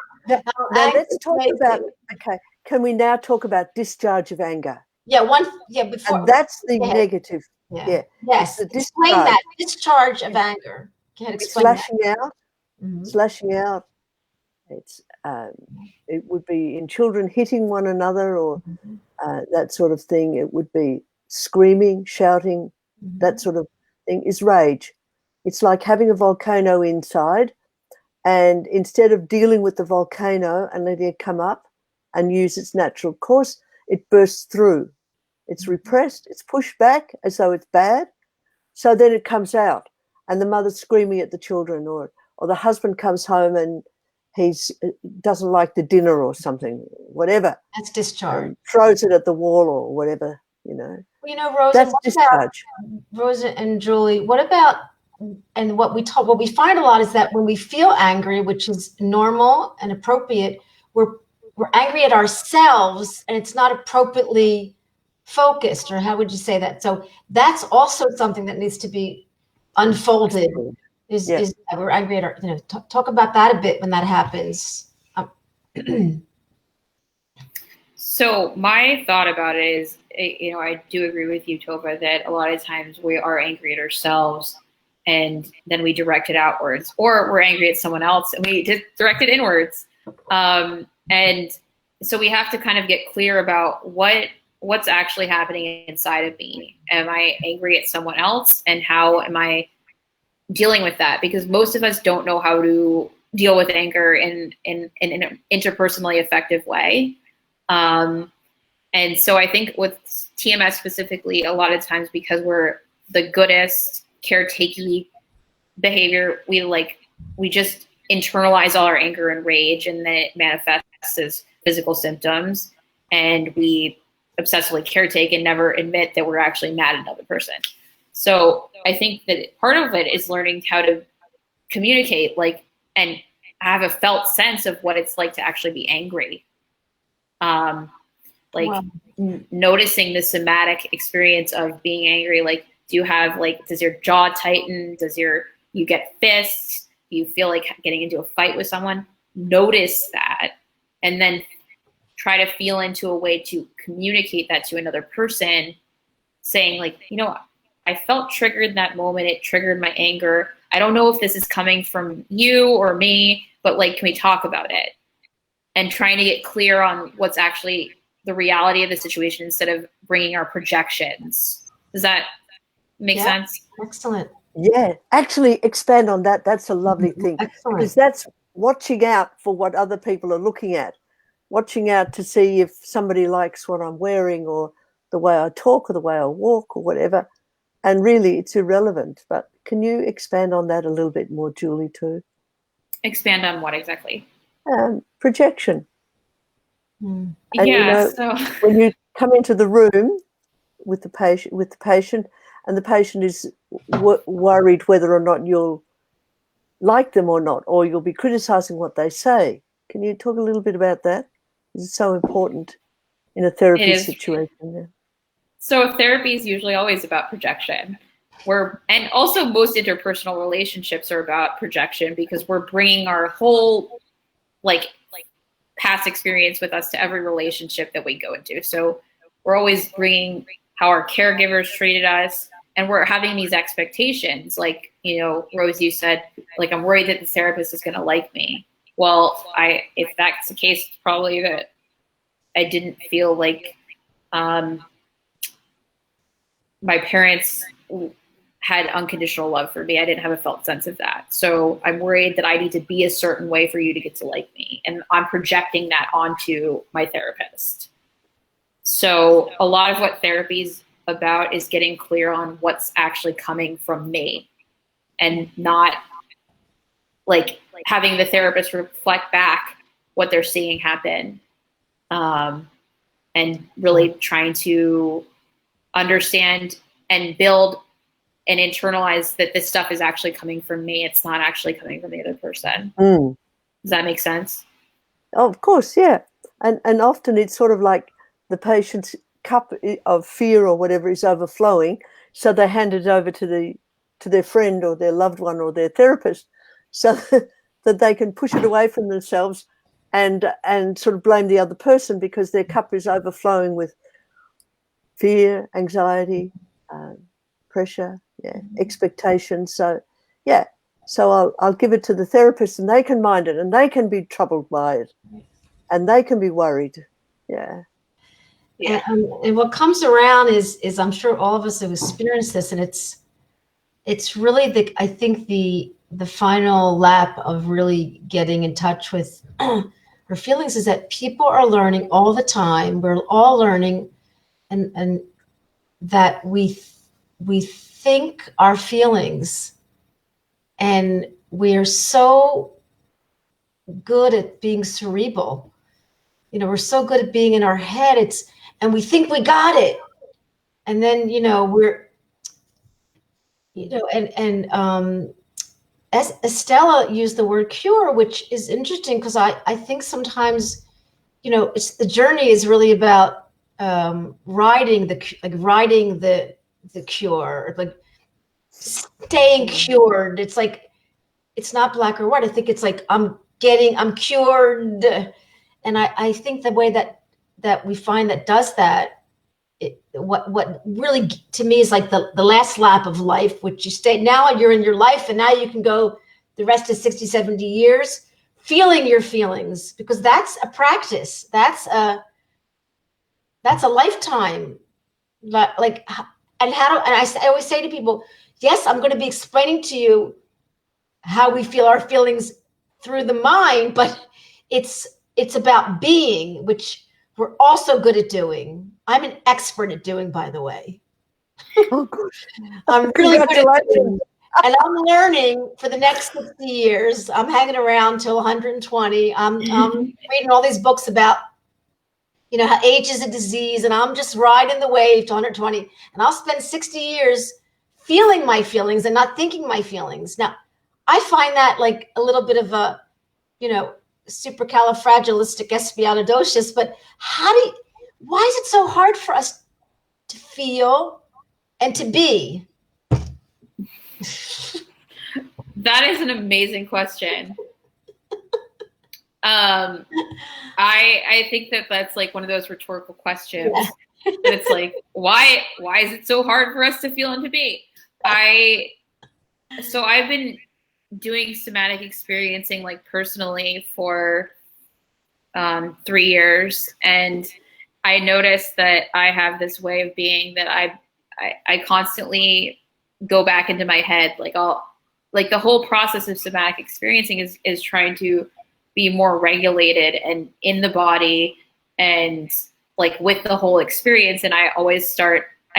let's talk about. Okay, can we now talk about discharge of anger? Before. And that's the negative. Yeah. Yes. Explain that discharge of anger. Slashing out. Slashing out. It's it would be in children hitting one another or that sort of thing. It would be screaming, shouting, that sort of thing is rage. It's like having a volcano inside, and instead of dealing with the volcano and letting it come up and use its natural course, it bursts through. It's repressed, it's pushed back as though it's bad. So then it comes out, and the mother's screaming at the children, or the husband comes home and he doesn't like the dinner or something, whatever. That's discharge. Throws it at the wall or whatever, Rose, that's discharge. Rose and Julie, what about, and what we find a lot is that when we feel angry, which is normal and appropriate, we're angry at ourselves, and it's not appropriately focused, or how would you say that? So that's also something that needs to be unfolded. Is that we're angry at our, talk about that a bit when that happens. So my thought about it is, I do agree with you, Tova, that a lot of times we are angry at ourselves and then we direct it outwards, or we're angry at someone else and we direct it inwards. And so we have to kind of get clear about what what's actually happening inside of me? Am I angry at someone else? And how am I dealing with that? Because most of us don't know how to deal with anger in an interpersonally effective way. And so I think with TMS specifically, a lot of times because we're the goodest, caretaking behavior, we just internalize all our anger and rage, and then it manifests as physical symptoms, and we obsessively caretake and never admit that we're actually mad at another person. So I think that part of it is learning how to communicate, and have a felt sense of what it's like to actually be angry. Wow. Noticing the somatic experience of being angry. Do you have does your jaw tighten? You get fists? Do you feel like getting into a fight with someone? Notice that, and then try to feel into a way to communicate that to another person, saying I felt triggered in that moment. It triggered my anger. I don't know if this is coming from you or me, but can we talk about it? And trying to get clear on what's actually the reality of the situation instead of bringing our projections. Does that make sense? Excellent. Yeah, actually expand on that. That's a lovely thing. Excellent. Because that's watching out for what other people are looking at, watching out to see if somebody likes what I'm wearing or the way I talk or the way I walk or whatever. And really, it's irrelevant. But can you expand on that a little bit more, Julie, too? Expand on what exactly? Projection. Mm. And so when you come into the room with the patient, and the patient is worried whether or not you'll like them or not, or you'll be criticizing what they say. Can you talk a little bit about that? It's so important in a therapy situation. Yeah. So therapy is usually always about projection. And also most interpersonal relationships are about projection, because we're bringing our whole past experience with us to every relationship that we go into. So we're always bringing how our caregivers treated us, and we're having these expectations. Rose, you said, I'm worried that the therapist is going to like me. Well, if that's the case, it's probably that I didn't feel like my parents had unconditional love for me. I didn't have a felt sense of that. So I'm worried that I need to be a certain way for you to get to like me. And I'm projecting that onto my therapist. So a lot of what therapy is about is getting clear on what's actually coming from me, and not having the therapist reflect back what they're seeing happen. And really trying to understand and build and internalize that this stuff is actually coming from me. It's not actually coming from the other person. Mm. Does that make sense? Oh, of course, yeah. And often it's sort of like the patient's cup of fear or whatever is overflowing, so they hand it over to their friend or their loved one or their therapist, so that they can push it away from themselves and sort of blame the other person because their cup is overflowing with fear, anxiety, pressure, expectations. So I'll give it to the therapist, and they can mind it, and they can be troubled by it, and they can be worried. Yeah. And what comes around is I'm sure all of us have experienced this, and it's really I think the final lap of really getting in touch with our feelings is that people are learning all the time. We're all learning, and that we think our feelings, and we're so good at being cerebral. We're so good at being in our head. And we think we got it. And then, as Estella used the word cure, which is interesting because I think sometimes, it's the journey is really about riding the cure, staying cured. It's it's not black or white. I think it's I'm cured. And I think the way that we find that does that, what really to me is the last lap of life, which you stay, now you're in your life, and now you can go the rest of 60, 70 years feeling your feelings, because that's a practice. That's That's a lifetime. Like, and I always say to people, yes, I'm going to be explaining to you how we feel our feelings through the mind, but it's about being, which we're also good at doing. I'm an expert at doing, by the way. Oh, gosh. I'm really good at Congratulations. doing, and I'm learning for the next 60 years. I'm hanging around till 120. I'm reading all these books about, how age is a disease, and I'm just riding the wave to 120. And I'll spend 60 years feeling my feelings and not thinking my feelings. Now, I find that like a little bit of a, supercalifragilisticexpialidocious, but why is it so hard for us to feel and to be? That is an amazing question. I think that's like one of those rhetorical questions. Yeah. And it's like, why is it so hard for us to feel and to be? So I've been doing somatic experiencing like personally for 3 years, and I noticed that I have this way of being that I constantly go back into my head. Like the whole process of somatic experiencing is trying to be more regulated and in the body and like with the whole experience. And I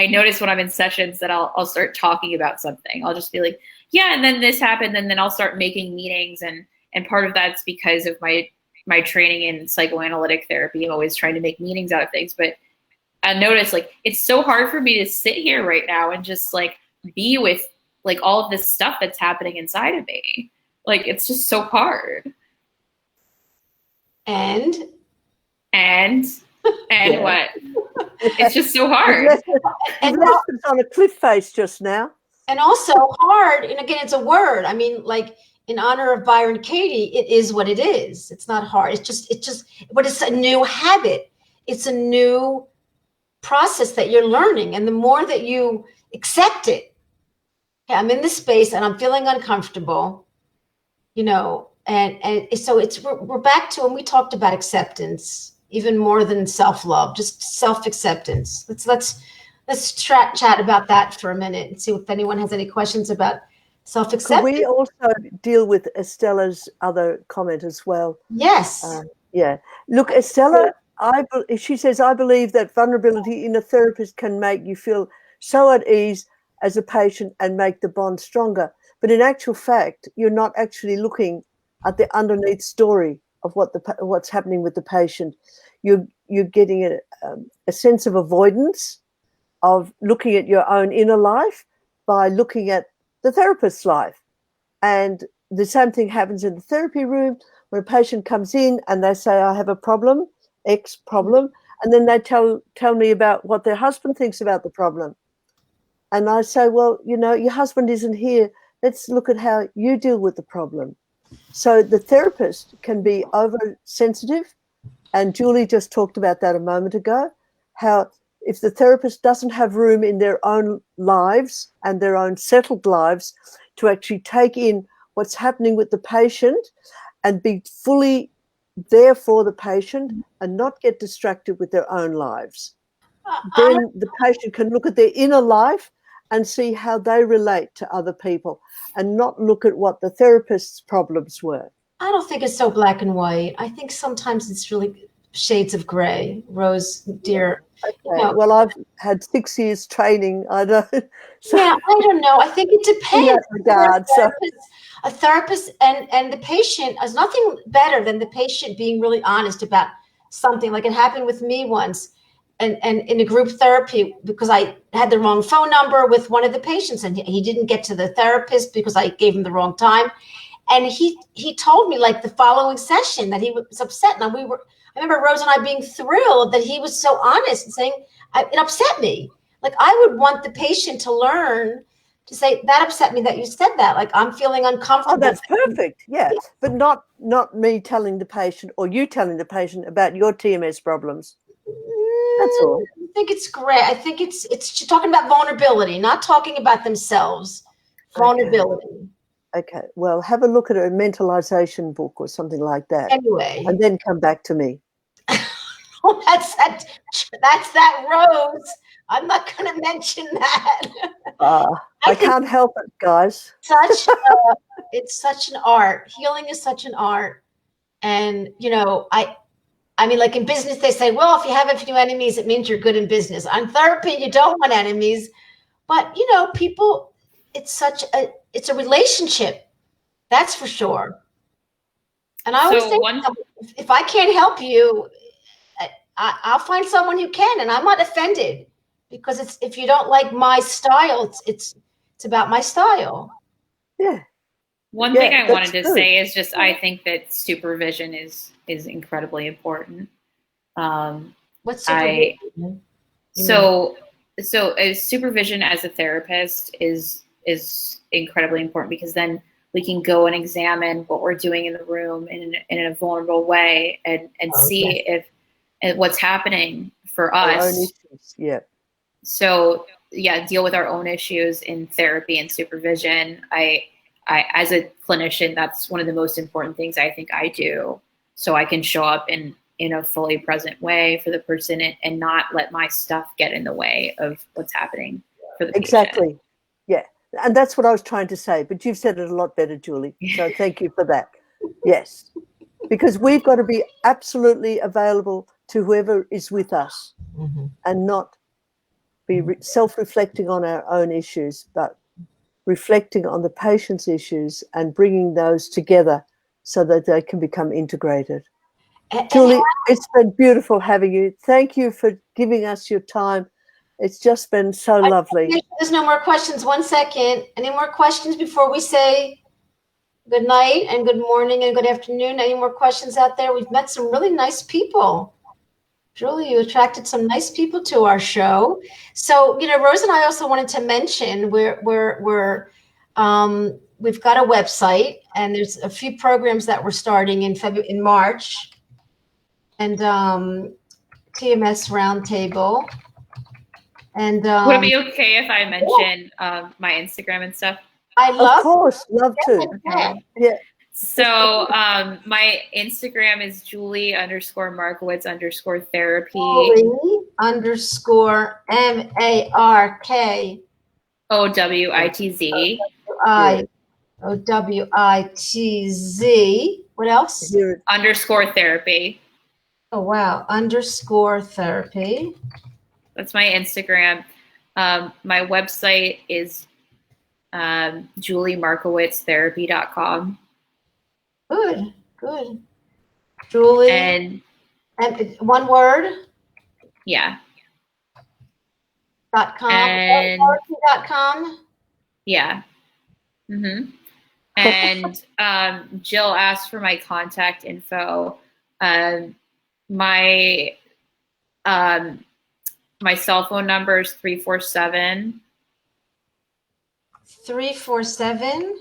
notice when I'm in sessions that I'll start talking about something. I'll just be like, yeah, and then this happened, and then I'll start making meanings. And part of that's because of my training in psychoanalytic therapy. I'm always trying to make meanings out of things. But I notice like it's so hard for me to sit here right now and just like be with like all of this stuff that's happening inside of me. Like it's just so hard. And yeah. What? It's just so hard. And it's on a cliff face just now. And also hard, and again, it's a word. I mean, like in honor of Byron Katie, it is what it is. It's not hard. It's just, but it's a new habit. It's a new process that you're learning. And the more that you accept it, okay, I'm in this space and I'm feeling uncomfortable, and so we're back to when we talked about acceptance, even more than self-love, just self-acceptance. Let's chat about that for a minute and see if anyone has any questions about self-acceptance. Could we also deal with Estella's other comment as well? Yes. Yeah. Look, Estella, she says, I believe that vulnerability in a therapist can make you feel so at ease as a patient and make the bond stronger. But in actual fact, you're not actually looking at the underneath story of what's happening with the patient. You're getting a sense of avoidance of looking at your own inner life by looking at the therapist's life. And the same thing happens in the therapy room when a patient comes in and they say, I have a problem, X problem, and then they tell me about what their husband thinks about the problem. And I say, well, your husband isn't here. Let's look at how you deal with the problem. So the therapist can be oversensitive, and Julie just talked about that a moment ago, how if the therapist doesn't have room in their own lives and their own settled lives to actually take in what's happening with the patient and be fully there for the patient and not get distracted with their own lives, then the patient can look at their inner life and see how they relate to other people and not look at what the therapist's problems were. I don't think it's so black and white. I think sometimes it's really shades of gray, Rose, dear. Okay. Well, I've had 6 years training. I don't. So, yeah, I don't know. I think it depends. In that regard, a therapist and the patient is nothing better than the patient being really honest about something. Like it happened with me once, and in a group therapy, because I had the wrong phone number with one of the patients, and he didn't get to the therapist because I gave him the wrong time, and he told me like the following session that he was upset. Now I remember Rose and I being thrilled that he was so honest and saying, it upset me. Like I would want the patient to learn to say, that upset me that you said that. Like I'm feeling uncomfortable. Oh, that's perfect. Yeah. But not me telling the patient or you telling the patient about your TMS problems. That's all. I think it's great. I think it's talking about vulnerability, not talking about themselves. Vulnerability. Okay. Well, have a look at a mentalization book or something like that. Anyway. And then come back to me. That's that rose. I'm not going to mention that. I can't help it, guys. It's such an art. Healing is such an art. And, I mean, like in business, they say, well, if you have a few enemies, it means you're good in business. On therapy, you don't want enemies. But, people, it's a relationship. That's for sure. And I always think, if I can't help you, I'll find someone who can. And I'm not offended, because if you don't like my style, it's about my style. Yeah. One thing I wanted to say is just, I think that supervision is incredibly important. What's supervision? So supervision as a therapist is incredibly important, because then we can go and examine what we're doing in the room in a vulnerable way and see if what's happening for us. Our own issues. Yeah. So deal with our own issues in therapy and supervision. I as a clinician, that's one of the most important things I think I do, so I can show up in a fully present way for the person and not let my stuff get in the way of what's happening for the patient. Exactly. Yeah. And that's what I was trying to say, but you've said it a lot better, Julie. So thank you for that. Yes. Because we've got to be absolutely available to whoever is with us, and not be self-reflecting on our own issues, but reflecting on the patient's issues and bringing those together so that they can become integrated. Julie, it's been beautiful having you. Thank you for giving us your time. It's just been so lovely. There's no more questions. 1 second. Any more questions before we say good night and good morning and good afternoon? Any more questions out there? We've met some really nice people. Julie, you attracted some nice people to our show. So, Rose and I also wanted to mention we've got a website, and there's a few programs that we're starting in March, and TMS Roundtable. And would it be okay if I mention my Instagram and stuff? Of course, love to. Okay. Yeah. So my Instagram is Julie_Markowitz_therapy. Julie_MARKOWITZ. OWITZ. What else? _therapy. Oh, wow. _therapy. That's my Instagram. My website is juliemarkowitztherapy.com. Good. Julie. And one word? Yeah. .com. And .com? Yeah. Mm-hmm. And Jill asked for my contact info. My cell phone number is 347. 347?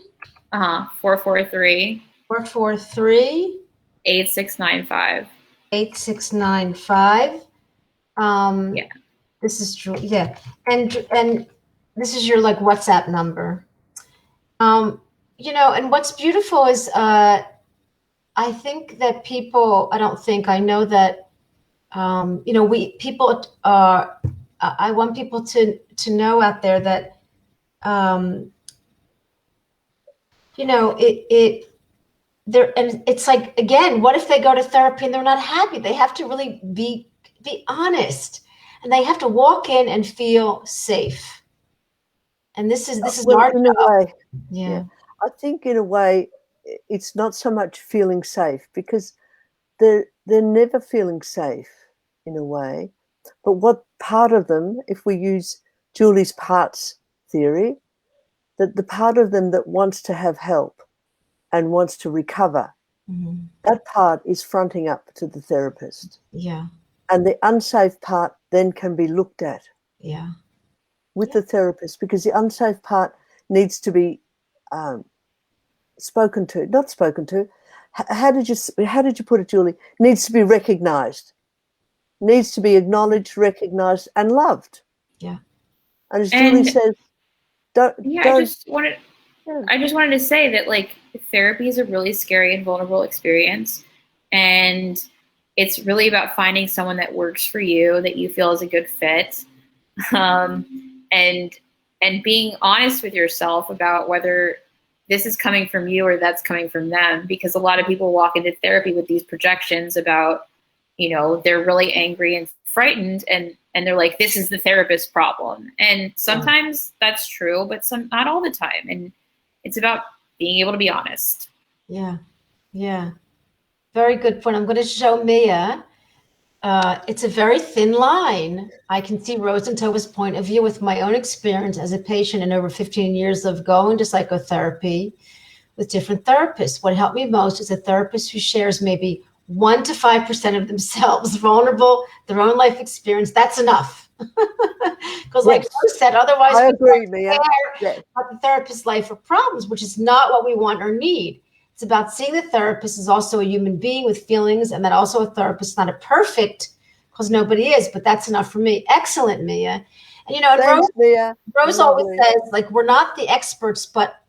443. 443. 8695. 8695. Yeah. This is true. Yeah. And this is your WhatsApp number. And what's beautiful is I know that I want people to know out there that it's like, again, what if they go to therapy and they're not happy? They have to really be honest, and they have to walk in and feel safe. And this is our in a way. Yeah. I think in a way it's not so much feeling safe, because they're never feeling safe in a way. But what part of them, if we use Julie's parts theory, that the part of them that wants to have help and wants to recover, that part is fronting up to the therapist. Yeah. And the unsafe part then can be looked at. Yeah. With the therapist, because the unsafe part needs to be not spoken to. How did you put it, Julie? Needs to be recognized, needs to be acknowledged, recognized, and loved. Yeah. And as Julie says, I just wanted to say that therapy is a really scary and vulnerable experience, and it's really about finding someone that works for you, that you feel is a good fit, and being honest with yourself about whether this is coming from you or that's coming from them. Because a lot of people walk into therapy with these projections about, they're really angry and frightened, and they're like, this is the therapist's problem. And sometimes that's true, but not all the time. And it's about being able to be honest. Yeah. Yeah. Very good point. I'm going to show Mia. It's a very thin line. I can see Rose and Tova's point of view with my own experience as a patient and over 15 years of going to psychotherapy with different therapists. What helped me most is a therapist who shares maybe 1 to 5% of themselves, vulnerable, their own life experience. That's enough. Because like Rose said, otherwise I agree, Mia. About the therapist's life or problems, which is not what we want or need. It's about seeing the therapist as also a human being with feelings, and that also a therapist, not a perfect, because nobody is, but that's enough for me. Excellent, Mia. And Thanks, Mia. Rose always says, like, we're not the experts, but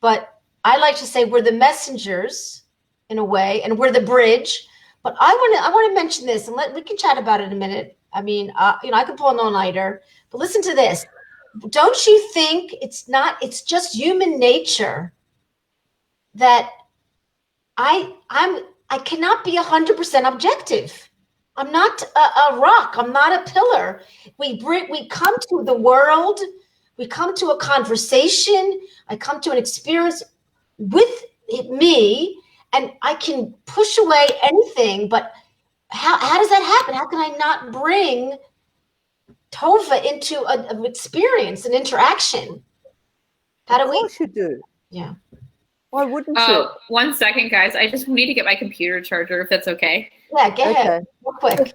I like to say we're the messengers in a way, and we're the bridge. But I want to mention this, and we can chat about it in a minute. I mean, I could pull an all-nighter, but listen to this. Don't you think it's just human nature that I cannot be 100% objective. I'm not a rock. I'm not a pillar. We come to the world. We come to a conversation. I come to an experience with me, and I can push away anything. But how does that happen? How can I not bring Tova into an experience, an interaction? How do we? Of course you do. Yeah. Why wouldn't you? 1 second, guys. I just need to get my computer charger, if that's okay. Yeah, go ahead. Real quick.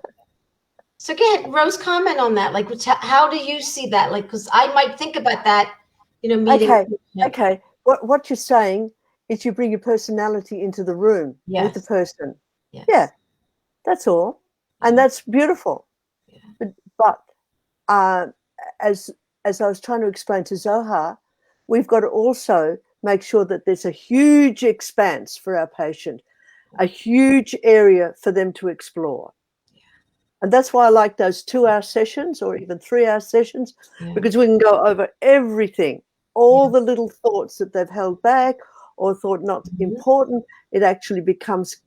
So go ahead, Rose, comment on that. Like, how do you see that? Like, because I might think about that, meeting. Okay. What you're saying is you bring your personality into the room with the person. Yes. Yeah, that's all. And that's beautiful. Yeah. But as I was trying to explain to Zohar, we've got to also make sure that there's a huge expanse for our patient, a huge area for them to explore. Yeah. And that's why I like those 2-hour sessions or even 3-hour sessions, because we can go over everything, all the little thoughts that they've held back or thought not important. It actually becomes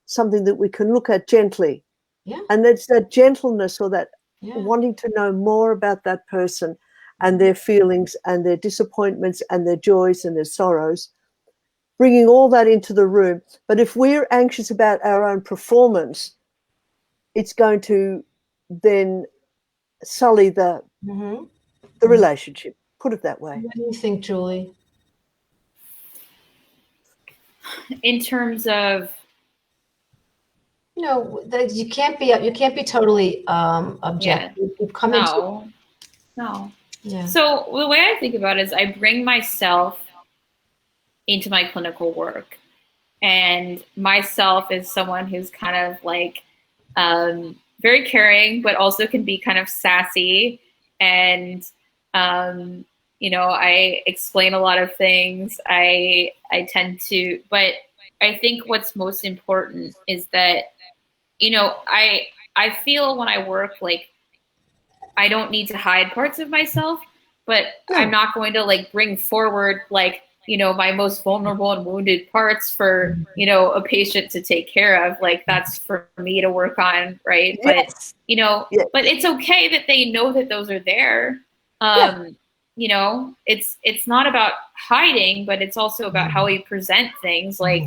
something that we can look at gently. Yeah. And it's that gentleness or that wanting to know more about that person and their feelings and their disappointments and their joys and their sorrows, bringing all that into the room. But if we're anxious about our own performance, it's going to then sully the relationship. Put it that way. What do you think, Julie? In terms of, you can't be totally objective. No. Yeah. So the way I think about it is I bring myself into my clinical work, and myself is someone who's kind of like very caring, but also can be kind of sassy. And, I explain a lot of things. I tend to, but I think what's most important is that, I feel when I work, like, I don't need to hide parts of myself, but I'm not going to like bring forward like, my most vulnerable and wounded parts for, a patient to take care of. Like, that's for me to work on. Right. Yes. But, but it's okay that they know that those are there. It's not about hiding, but it's also about how we present things. Like,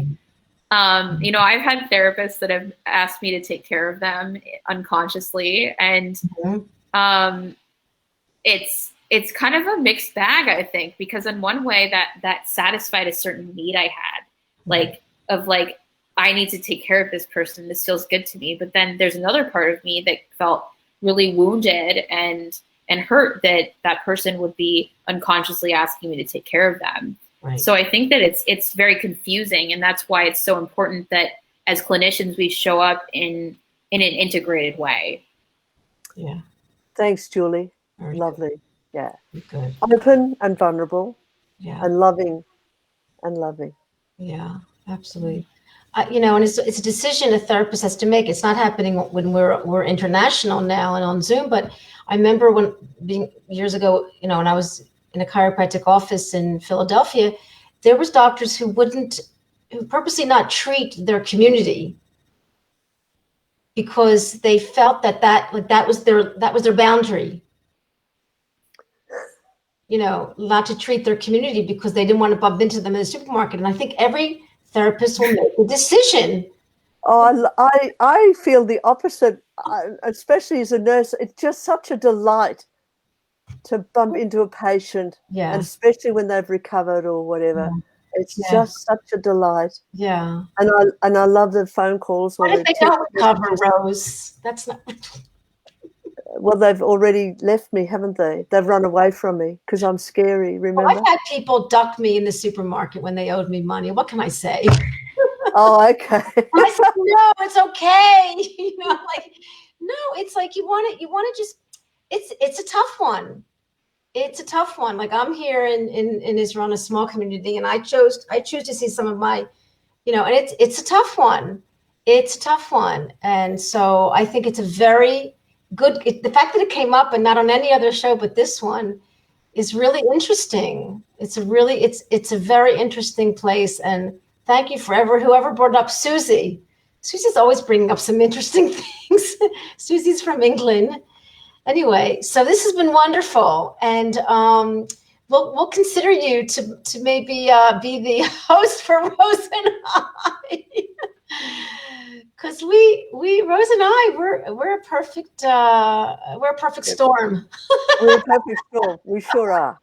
I've had therapists that have asked me to take care of them unconsciously. And, it's kind of a mixed bag, I think, because in one way that satisfied a certain need I had, like I need to take care of this person. This feels good to me. But then there's another part of me that felt really wounded and hurt that person would be unconsciously asking me to take care of them. Right. So I think that it's very confusing, and that's why it's so important that as clinicians we show up in an integrated way. Yeah. Thanks, Julie. Very lovely. Good. Yeah. Good. Open and vulnerable. Yeah. And loving and loving. Yeah, absolutely. and it's a decision a therapist has to make. It's not happening when we're international now and on Zoom. But I remember when being years ago, when I was in a chiropractic office in Philadelphia, there was doctors who purposely not treat their community because they felt that was their boundary. Not to treat their community because they didn't want to bump into them in the supermarket. And I think every therapist will make a decision. Oh, I feel the opposite, especially as a nurse. It's just such a delight to bump into a patient, Yeah. and especially when they've recovered or whatever. Yeah. It's just such a delight. Yeah. And I love the phone calls. What if they don't recover, Rose? That's not. Well, they've already left me, haven't they? They've run away from me because I'm scary, remember? I've had people duck me in the supermarket when they owed me money. What can I say? Oh, okay. I said, no, it's okay. No, it's like you want to just, it's a tough one. It's a tough one. Like I'm here in Israel in a small community, and I choose to see some of my, and it's a tough one. It's a tough one. And so I think it's a very good, the fact that it came up and not on any other show, but this one is really interesting. It's a very interesting place. And thank you whoever brought up Susie. Susie's always bringing up some interesting things. Susie's from England. Anyway, so this has been wonderful. And we'll consider you to maybe be the host for Rose and I. Because Rose and I, we're a perfect storm. We're a perfect storm. We sure are.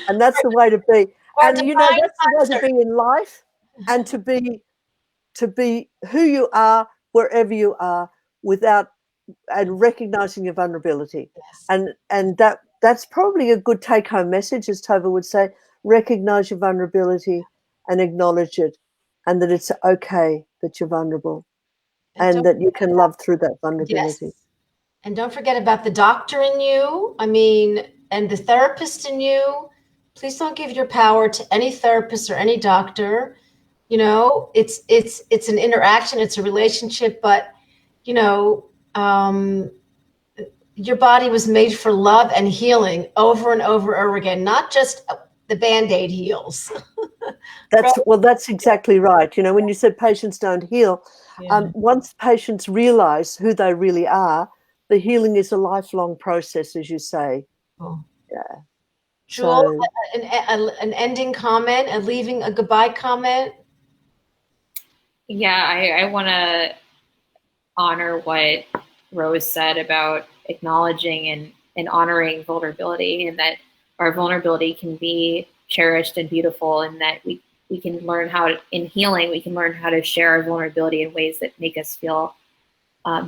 And that's the way to be. And that's the way to be in life, and to be who you are wherever you are, and recognizing your vulnerability. Yes. And that's probably a good take-home message, as Tova would say. Recognize your vulnerability and acknowledge it, and that it's okay that you're vulnerable. And that you can love through that vulnerability. Yes. And don't forget about the doctor in you, and the therapist in you. Please don't give your power to any therapist or any doctor. It's an interaction, it's a relationship, but, your body was made for love and healing over and over and over again, not just the Band-Aid heals. That's exactly right. When you said patients don't heal, once patients realize who they really are, the healing is a lifelong process, as you say. Oh. Yeah. Jewel, an ending comment, a goodbye comment? Yeah, I want to honor what Rose said about acknowledging and honoring vulnerability, and that our vulnerability can be cherished and beautiful, and that we can learn in healing, we can learn how to share our vulnerability in ways that make us feel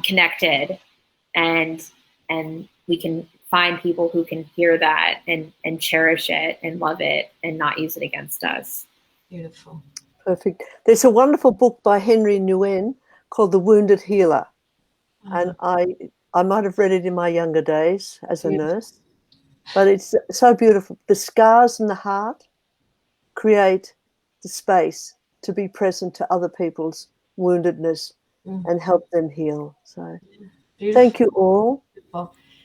connected, and we can find people who can hear that and cherish it and love it and not use it against us. Beautiful. Perfect. There's a wonderful book by Henry Nguyen called The Wounded Healer. And I might have read it in my younger days as a nurse, but it's so beautiful. The scars in the heart create the space to be present to other people's woundedness and help them heal. So thank you all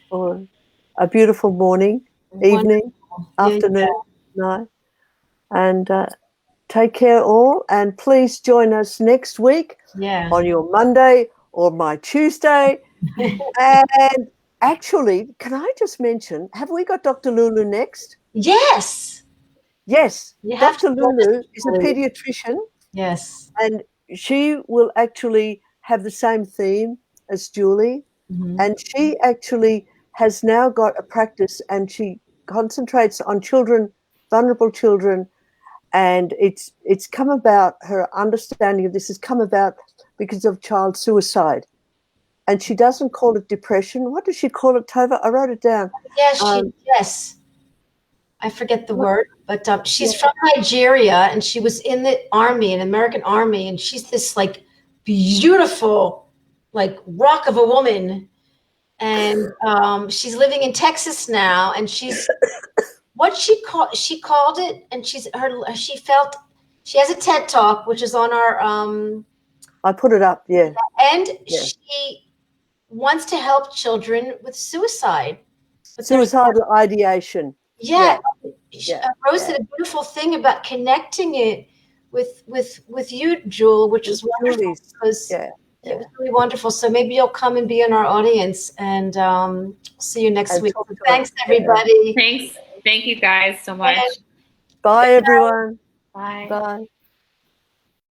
for a beautiful morning, evening, afternoon, night. And take care all. And please join us next week on your Monday or my Tuesday. And actually, can I just mention, have we got Dr. Lulu next? Yes. Yes. Dr. Lulu is a pediatrician. Yes. And she will actually have the same theme as Julie. Mm-hmm. And she actually has now got a practice, and she concentrates on children, vulnerable children. And it's come about, her understanding of this has come about because of child suicide. And she doesn't call it depression. What does she call it, Tova? I wrote it down. Yes. I forget the word, but she's from Nigeria, and she was in the army, an American army, and she's this like beautiful, like rock of a woman. And she's living in Texas now, and she's what she called it, and she has a TED Talk, which is on our I put it up, yeah. And she wants to help children with suicide. Suicidal ideation. Yeah. Yeah. Rose did a beautiful thing about connecting it with you, Jewel, which was wonderful because it was really wonderful. So maybe you'll come and be in our audience, and see you next week. So thanks, everybody. Thanks. Thank you guys so much. Bye, everyone. Bye. Bye.